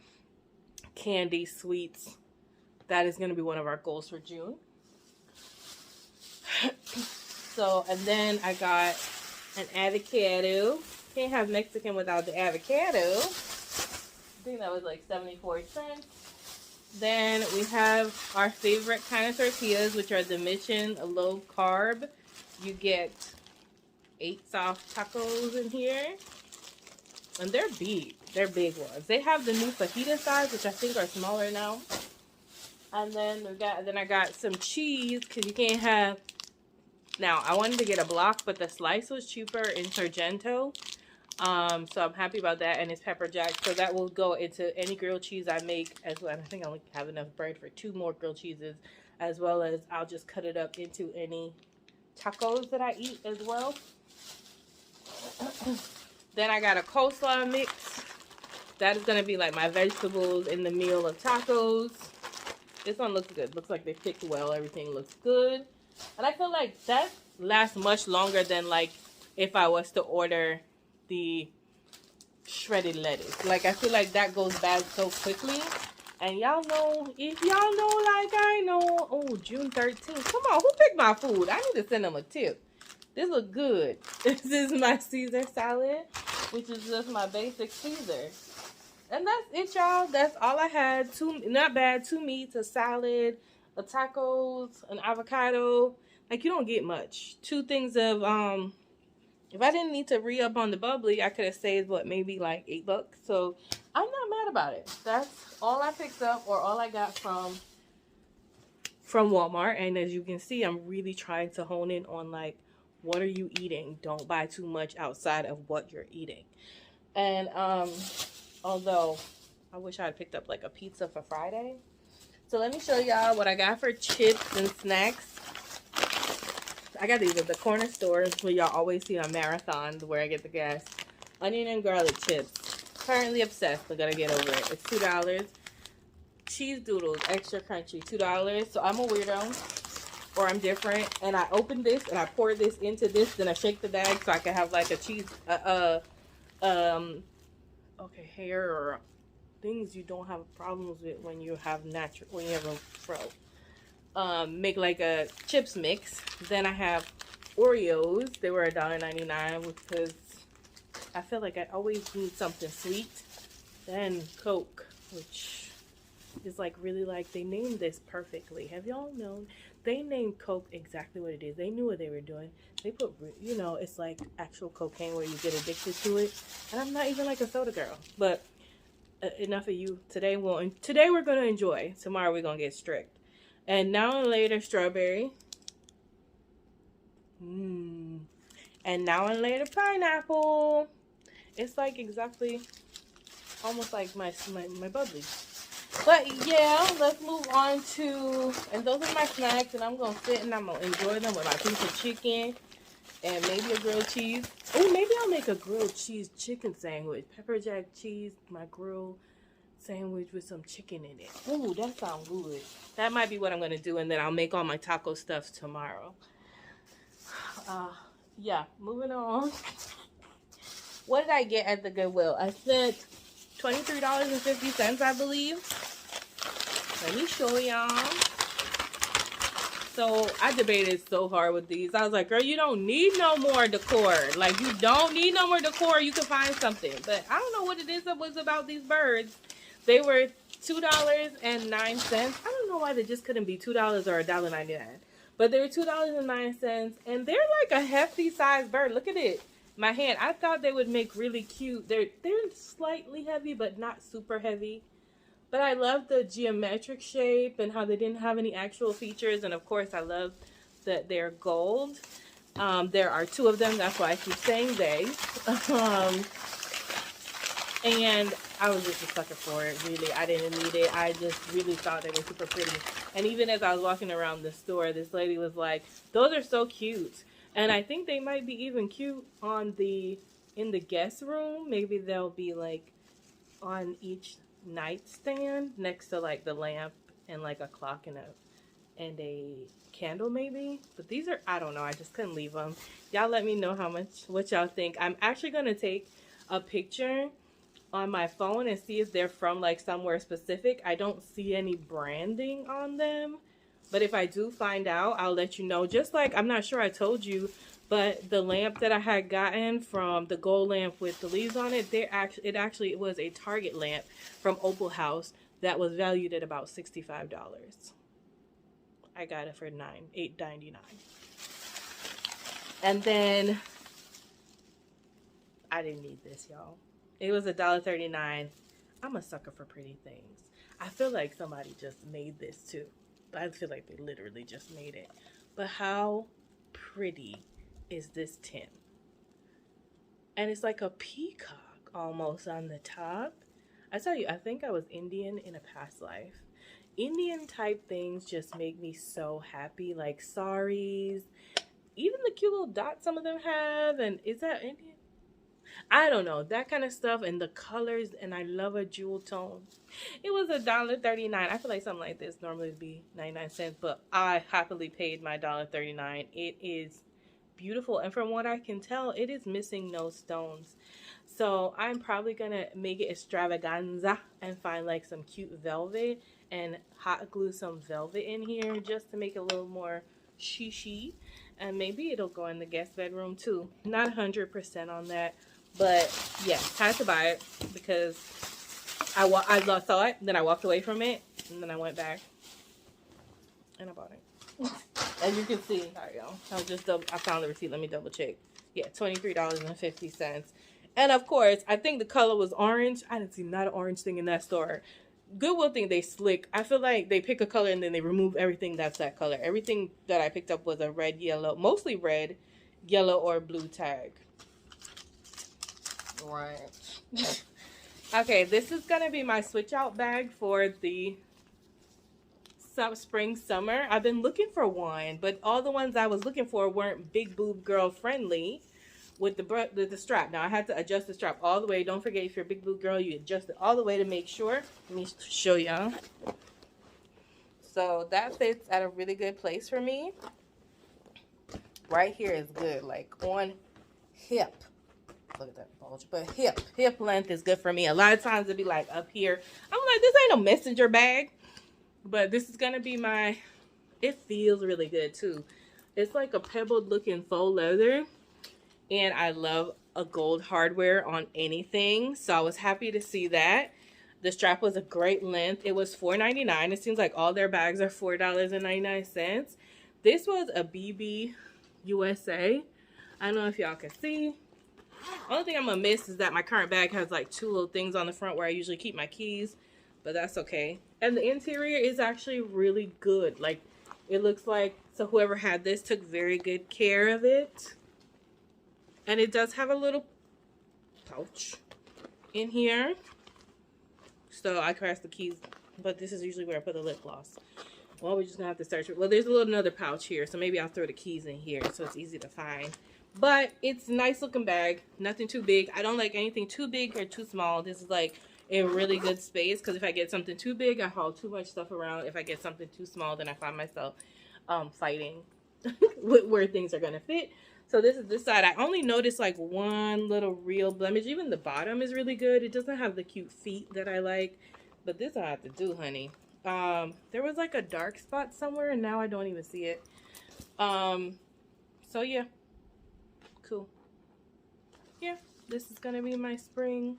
candy, sweets. That is going to be one of our goals for June. So, and then I got an avocado. Can't have Mexican without the avocado. I think that was like 74 cents. Then we have our favorite kind of tortillas, which are the Mission low carb. You get 8 soft tacos in here. And they're big. They're big ones. They have the new fajita size, which I think are smaller now. And then I got some cheese, because you can't have... Now, I wanted to get a block, but the slice was cheaper in Sargento. So I'm happy about that, and it's pepper jack, so that will go into any grilled cheese I make as well. And I think I only have enough bread for 2 more grilled cheeses, as well as I'll just cut it up into any tacos that I eat as well. Then I got a coleslaw mix. That is going to be like my vegetables in the meal of tacos. This one looks good. Looks like they picked well. Everything looks good. And I feel like that lasts much longer than like if I was to order the shredded lettuce. Like, I feel like that goes bad so quickly. And y'all know, if y'all know like I know, oh, June 13th. Come on, who picked my food? I need to send them a tip. This look good. This is my Caesar salad, which is just my basic Caesar. And that's it, y'all. That's all I had. Not bad. 2 meats, a salad, a tacos, an avocado. Like, you don't get much. 2 things of, if I didn't need to re-up on the bubbly, I could have saved, what, maybe like $8. So, I'm not mad about it. That's all I picked up, or all I got from Walmart. And as you can see, I'm really trying to hone in on, like, what are you eating? Don't buy too much outside of what you're eating. And, although, I wish I had picked up, like, a pizza for Friday. So, let me show y'all what I got for chips and snacks. I got these at the corner stores where y'all always see on Marathon, where I get the gas. Onion and garlic chips. Currently obsessed. I gotta get over it. It's $2. Cheese doodles, extra crunchy, $2. So, I'm a weirdo. Or I'm different. And I open this and I pour this into this. Then I shake the bag so I can have, like, a cheese... okay, hair or things you don't have problems with when you have when you have a fro. Make like a chips mix. Then I have Oreos. They were $1.99 because I feel like I always need something sweet. Then Coke, which is like really like, they named this perfectly. Have y'all known? They named Coke exactly what it is. They knew what they were doing. They put, you know, it's like actual cocaine where you get addicted to it. And I'm not even like a soda girl. But enough of you. Today we're going to enjoy. Tomorrow we're going to get strict. And now and later, strawberry. And now and later, pineapple. It's like exactly, almost like my bubbly. But yeah, let's move on to, and those are my snacks, and I'm going to sit and I'm going to enjoy them with my piece of chicken and maybe a grilled cheese. Oh, maybe I'll make a grilled cheese chicken sandwich. Pepper jack cheese, my grilled sandwich with some chicken in it. Ooh, that sounds good. That might be what I'm going to do, and then I'll make all my taco stuff tomorrow. Yeah, moving on. What did I get at the Goodwill? I spent $23.50, I believe. Let me show y'all. So I debated so hard with these. I was like, girl, you don't need no more decor. Like, you don't need no more decor. You can find something. But I don't know what it is that was about these birds. They were $2.09. I don't know why they just couldn't be $2 or $1.99. But they were $2.09. And they're like a hefty sized bird. Look at it. My hand. I thought they would make really cute. They're slightly heavy, but not super heavy. But I love the geometric shape and how they didn't have any actual features. And of course, I love that they're gold. There are 2 of them. That's why I keep saying they. And I was just a sucker for it, really. I didn't need it. I just really thought they were super pretty. And even as I was walking around the store, this lady was like, those are so cute. And I think they might be even cute in the guest room. Maybe they'll be like on each nightstand next to like the lamp and like a clock and a candle maybe. But these are, I don't know, I just couldn't leave them. Y'all let me know what y'all think. I'm actually gonna take a picture on my phone and see if they're from like somewhere specific. I don't see any branding on them, but if I do find out, I'll let you know. Just like, I'm not sure I told you, but the lamp that I had gotten from the gold lamp with the leaves on it, it actually was a Target lamp from Opal House. that was valued at about $65. I got it for $8.99. And then I didn't need this, y'all. It was $1.39. I'm a sucker for pretty things. I feel like somebody just made this too. I feel like they literally just made it. But how pretty is this tin? And it's like a peacock almost on the top. I tell you, I think I was Indian in a past life. Indian type things just make me so happy. Like saris, even the cute little dots some of them have. And is that Indian? I don't know, that kind of stuff, and the colors, and I love a jewel tone. It was $1.39. I feel like something like this normally would be 99 cents, but I happily paid my $1.39. It is beautiful, and from what I can tell, it is missing no stones. So I'm probably gonna make it extravaganza and find like some cute velvet and hot glue some velvet in here just to make it a little more she, and maybe it'll go in the guest bedroom too. Not 100% on that. But yeah, had to buy it because I saw it, then I walked away from it, and then I went back and I bought it. As you can see, sorry y'all, I found the receipt. Let me double check. Yeah, $23.50. And of course, I think the color was orange. I didn't see not an orange thing in that store. Goodwill think they slick. I feel like they pick a color and then they remove everything that's that color. Everything that I picked up was a red, yellow, mostly red, yellow, or blue tag. Right. Okay, this is gonna be my switch out bag for the spring summer. I've been looking for one, but all the ones I was looking for weren't big boob girl friendly with the strap. Now I had to adjust the strap all the way. Don't forget, if you're a big boob girl, you adjust it all the way to make sure. Let me show y'all. So that fits at a really good place for me. Right here is good, like on hip. Look at that bulge, but hip length is good for me. A lot of times it'd be like up here. I'm like, this ain't no messenger bag, but this is gonna be it feels really good too. It's like a pebbled looking faux leather, and I love a gold hardware on anything, so I was happy to see that. The strap was a great length. It was $4.99. It seems like all their bags are $4.99. This was a BB USA. I don't know if y'all can see. Only thing I'm gonna miss is that my current bag has like two little things on the front where I usually keep my keys, but that's okay. And the interior is actually really good. Like, it looks like, so whoever had this took very good care of it. And it does have a little pouch in here, so I can pass the keys, but this is usually where I put the lip gloss. Well, we're just gonna have to search it. Well, there's another pouch here, so maybe I'll throw the keys in here so it's easy to find. But it's a nice looking bag, nothing too big. I don't like anything too big or too small. This is like a really good space, because if I get something too big, I haul too much stuff around. If I get something too small, then I find myself fighting with where things are gonna fit. So this is this side. I only noticed like one little real blemish. Even the bottom is really good. It doesn't have the cute feet that I like, but this I have to do, honey. There was like a dark spot somewhere, and now I don't even see it. So yeah. Cool. Yeah, this is gonna be my spring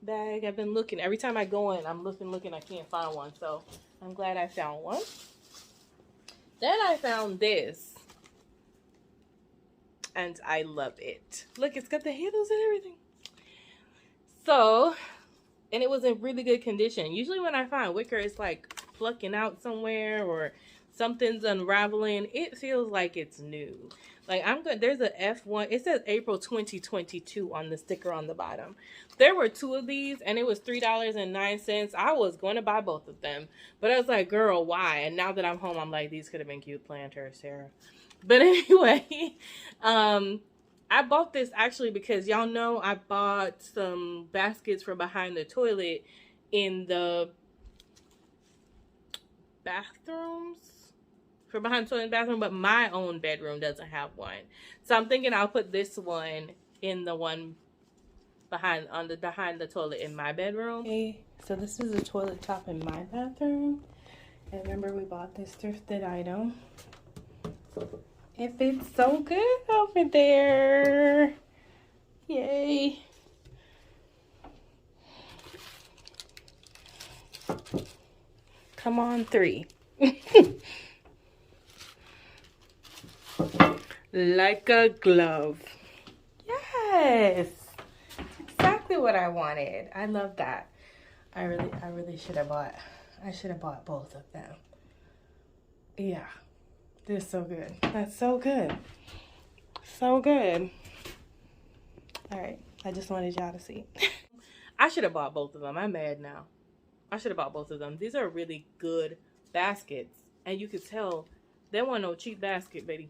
bag. I've been looking. Every time I go in, I'm looking. I can't find one, so I'm glad I found one. Then I found this, and I love it. Look, it's got the handles and everything. So, and it was in really good condition. Usually when I find wicker, it's like plucking out somewhere or something's unraveling. It feels like it's new. Like, I'm good. There's a F1. It says April 2022 on the sticker on the bottom. There were two of these, and it was $3.09. I was going to buy both of them, but I was like, girl, why? And now that I'm home, I'm like, these could have been cute planters, Sarah. But anyway, I bought this actually because y'all know I bought some baskets for behind the toilet in the bathrooms. For behind the toilet and bathroom, but my own bedroom doesn't have one. So I'm thinking I'll put this one in the one behind the toilet in my bedroom. Okay, so this is the toilet top in my bathroom. And remember, we bought this thrifted item. It fits so good over there. Yay. Come on, 3. Like a glove. Yes. Exactly what I wanted. I love that. I really should have bought. I should have bought both of them. Yeah. They're so good. That's so good. So good. All right. I just wanted y'all to see. I should have bought both of them. I'm mad now. I should have bought both of them. These are really good baskets. And you could tell they want no cheap basket, baby.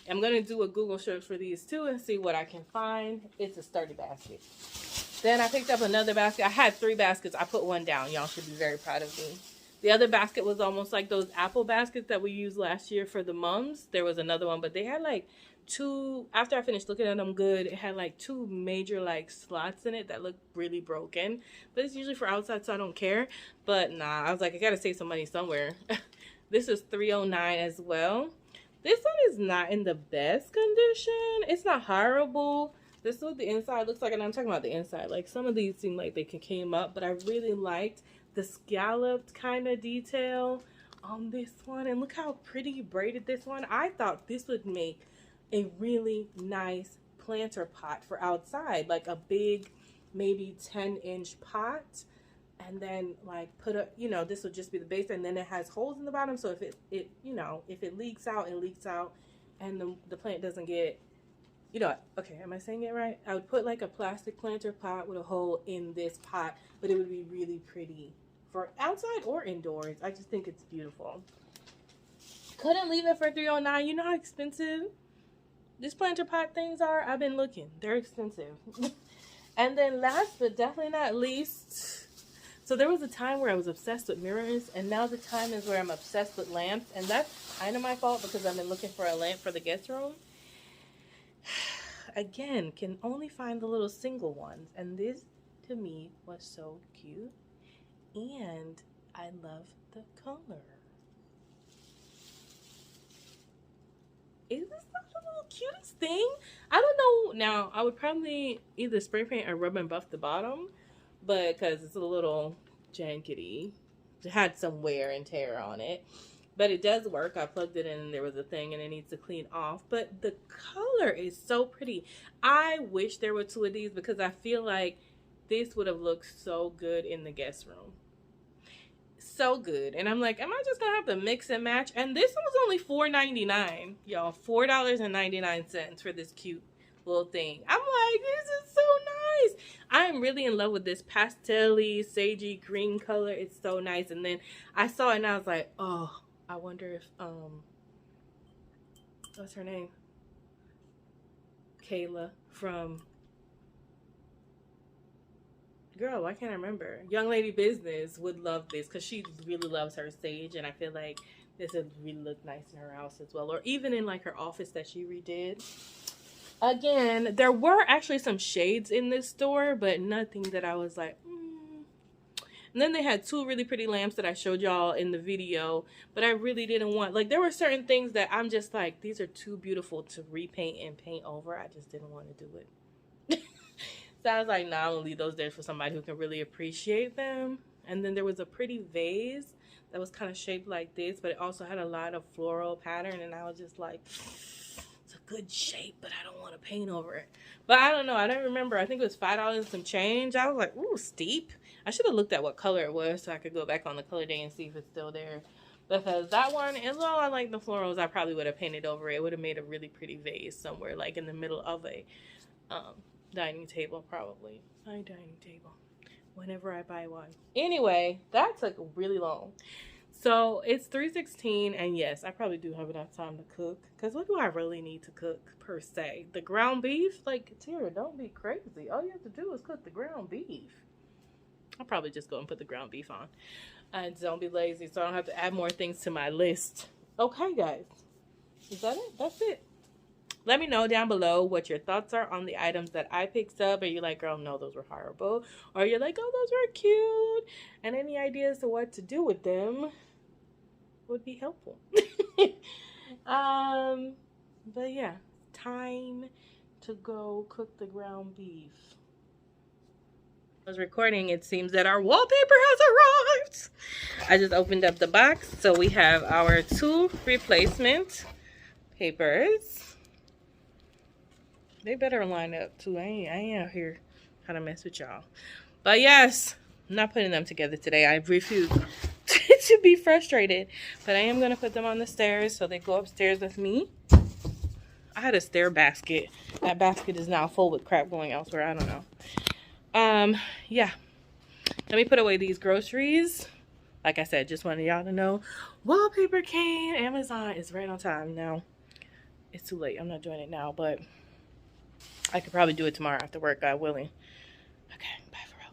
I'm going to do a Google search for these too and see what I can find. It's a sturdy basket. Then I picked up another basket. I had 3 baskets. I put one down. Y'all should be very proud of me. The other basket was almost like those apple baskets that we used last year for the mums. There was another one, but they had like 2, after I finished looking at them good, it had like 2 major like slots in it that looked really broken. But it's usually for outside, so I don't care. But nah, I was like, I gotta save some money somewhere. This is $3.09 as well. This one is not in the best condition. It's not horrible. This is what the inside looks like, and I'm talking about the inside. Like, some of these seem like they came up, but I really liked the scalloped kind of detail on this one. And look how pretty braided this one. I thought this would make a really nice planter pot for outside, like a big, maybe 10-inch pot. And then like put a, you know, this would just be the base, and then it has holes in the bottom, so if it you know, if it leaks out, it leaks out, and the plant doesn't get, you know, okay, am I saying it right? I would put like a plastic planter pot with a hole in this pot, but it would be really pretty for outside or indoors. I just think it's beautiful. Couldn't leave it for $3.09. You know how expensive these planter pot things are? I've been looking. They're expensive. And then last but definitely not least, so there was a time where I was obsessed with mirrors, and now the time is where I'm obsessed with lamps, and that's kind of my fault because I've been looking for a lamp for the guest room. Again, can only find the little single ones, and this to me was so cute, and I love the color. Is this not the little cutest thing? I don't know. Now, I would probably either spray paint or rub and buff the bottom, but because it's a little jankety, it had some wear and tear on it, but it does work. I plugged it in and there was a thing, and it needs to clean off, but the color is so pretty. I wish there were 2 of these because I feel like this would have looked so good in the guest room. So good. And I'm like, am I just gonna have to mix and match? And this one was only $4.99, y'all. $4.99 for this cute little thing. I'm like, this is so nice. I'm really in love with this pastel-y, sagey green color. It's so nice. And then I saw it and I was like, oh, I wonder if what's her name? Kayla from, girl, why can't I remember? Young Lady Business would love this because she really loves her sage, and I feel like this would really look nice in her house as well, or even in like her office that she redid. Again, there were actually some shades in this store, but nothing that I was like, And then they had 2 really pretty lamps that I showed y'all in the video, but I really didn't want, like, there were certain things that I'm just like, these are too beautiful to repaint and paint over. I just didn't want to do it. So I was like, nah, I'm gonna leave those there for somebody who can really appreciate them. And then there was a pretty vase that was kind of shaped like this, but it also had a lot of floral pattern, and I was just like, it's a good shape, but I don't want to paint over it. But I don't know, I don't remember. I think it was $5 and some change. I was like, ooh, steep. I should have looked at what color it was so I could go back on the color day and see if it's still there. Because that one, as though I like the florals, I probably would have painted over it. It would have made a really pretty vase somewhere, like in the middle of a dining table, probably. My dining table. Whenever I buy one. Anyway, that took really long. So it's 3:16, and yes, I probably do have enough time to cook. Because what do I really need to cook, per se? The ground beef? Like, Tara, don't be crazy. All you have to do is cook the ground beef. I'll probably just go and put the ground beef on. And don't be lazy, so I don't have to add more things to my list. Okay, guys. Is that it? That's it. Let me know down below what your thoughts are on the items that I picked up. Are you like, girl, no, those were horrible? Or you're like, oh, those were cute. And any ideas to what to do with them would be helpful. But yeah, time to go cook the ground beef. I was recording, it seems that our wallpaper has arrived. I just opened up the box, so we have our 2 replacement papers. They better line up too. I ain't out here trying to mess with y'all. But yes, I'm not putting them together today. I refuse to be frustrated. But I am going to put them on the stairs so they go upstairs with me. I had a stair basket. That basket is now full with crap going elsewhere. I don't know. Yeah. Let me put away these groceries. Like I said, just wanted y'all to know. Wallpaper came. Amazon is right on time. Now, it's too late. I'm not doing it now, but I could probably do it tomorrow after work, God willing. Okay, bye for real.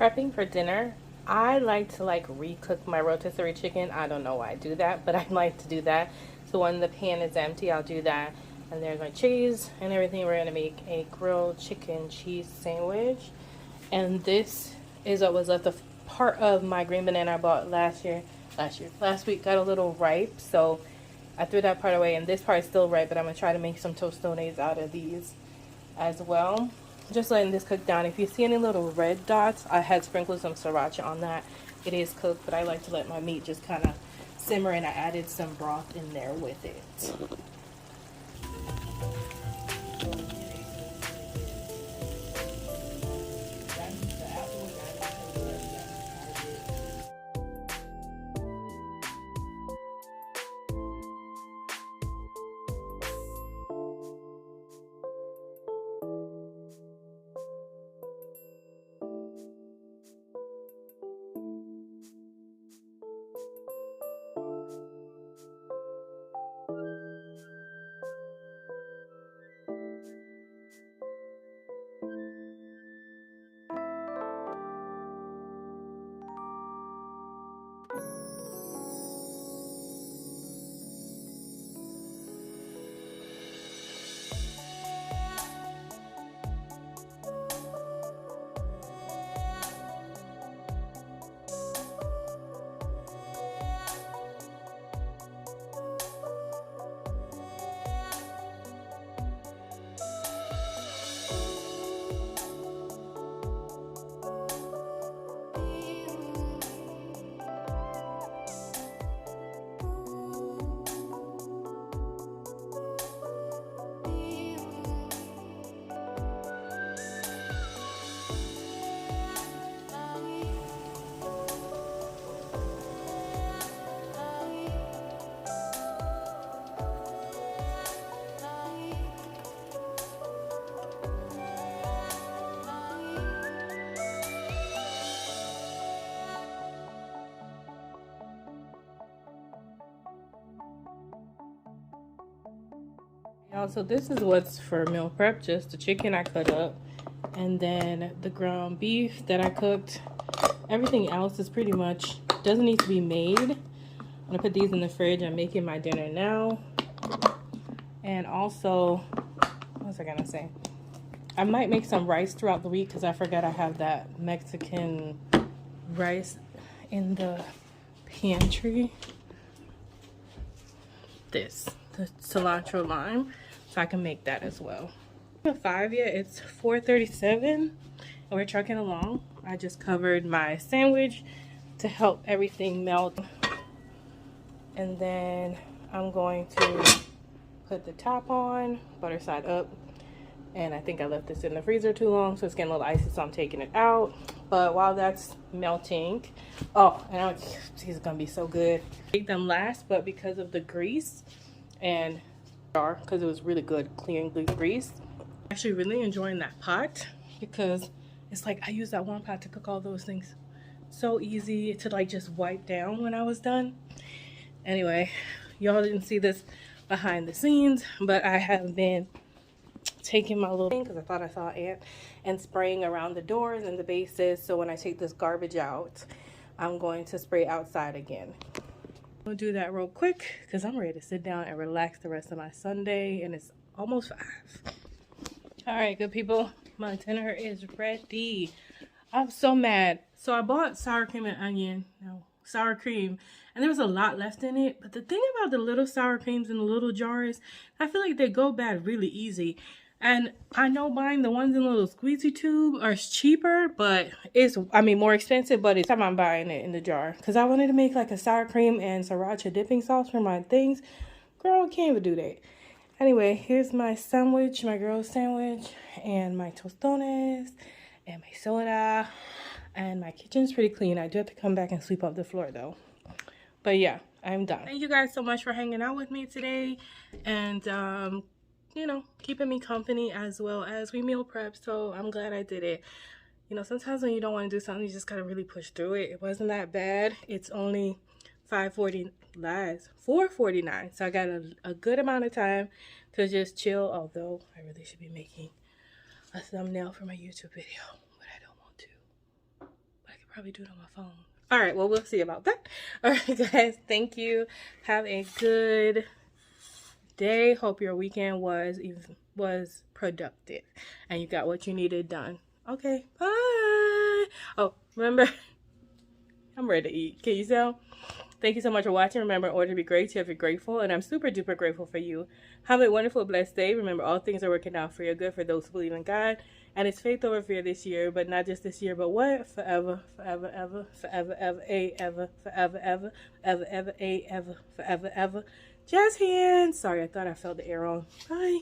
Prepping for dinner, I like to recook my rotisserie chicken. I don't know why I do that, but I like to do that. So when the pan is empty, I'll do that. And there's my cheese and everything. We're gonna make a grilled chicken cheese sandwich. And this is what was left of part of my green banana I bought last week. Got a little ripe, so I threw that part away, and this part is still ripe, but I'm gonna try to make some tostones out of these as well. Just letting this cook down. If you see any little red dots, I had sprinkled some sriracha on that. It is cooked, but I like to let my meat just kind of simmer, and I added some broth in there with it. So this is what's for meal prep. Just the chicken I cut up, and then the ground beef that I cooked. Everything else is pretty much doesn't need to be made. I'm gonna put these in the fridge. I'm making my dinner now. And also, what was I gonna say? I might make some rice throughout the week because I forgot I have that Mexican rice in the pantry. The cilantro lime, so I can make that as well. 5 yet, it's 4:37 and we're trucking along. I just covered my sandwich to help everything melt, and then I'm going to put the top on, butter side up, and I think I left this in the freezer too long, so it's getting a little icy, so I'm taking it out. But while that's melting, oh, and these are gonna be so good. Take them last, but because of the grease and because it was really good clean grease, I'm actually really enjoying that pot because it's like I use that one pot to cook all those things. So easy to just wipe down when I was done. Anyway, y'all didn't see this behind the scenes, but I have been taking my little thing because I thought I saw an ant and spraying around the doors and the bases, so when I take this garbage out, I'm going to spray outside again. I'll do that real quick because I'm ready to sit down and relax the rest of my Sunday, and it's almost 5. All right, good people, my dinner is ready. I'm so mad. So I bought sour cream and onion, sour cream, and there was a lot left in it. But the thing about the little sour creams in the little jars, I feel like they go bad really easy. And I know buying the ones in the little squeezy tube are cheaper, but it's, more expensive, but it's time I'm buying it in the jar. Because I wanted to make like a sour cream and sriracha dipping sauce for my things. Girl, I can't even do that. Anyway, here's my sandwich, my girl sandwich, and my tostones, and my soda. And my kitchen's pretty clean. I do have to come back and sweep up the floor though. But yeah, I'm done. Thank you guys so much for hanging out with me today. And, keeping me company as well as we meal prep. So I'm glad I did it. Sometimes when you don't want to do something, you just gotta really push through it. It wasn't that bad. It's only 4:49. So I got a good amount of time to just chill. Although I really should be making a thumbnail for my YouTube video, but I don't want to. probably do it on my phone. All right, well, we'll see about that. All right, guys, thank you. Have a good day. Hope your weekend was productive and you got what you needed done. Okay, bye. Oh, remember, I'm ready to eat. Can you tell? Thank you so much for watching. Remember, in order to be great, you have to be grateful, and I'm super duper grateful for you. Have a wonderful, blessed day. Remember, all things are working out for your good for those who believe in God. And it's faith over fear this year, but not just this year, but what? Forever, forever, ever, forever, ever, ever, forever, ever, ever, ever, ever, forever, ever. Jazz hands. Sorry, I thought I felt the air on. Bye.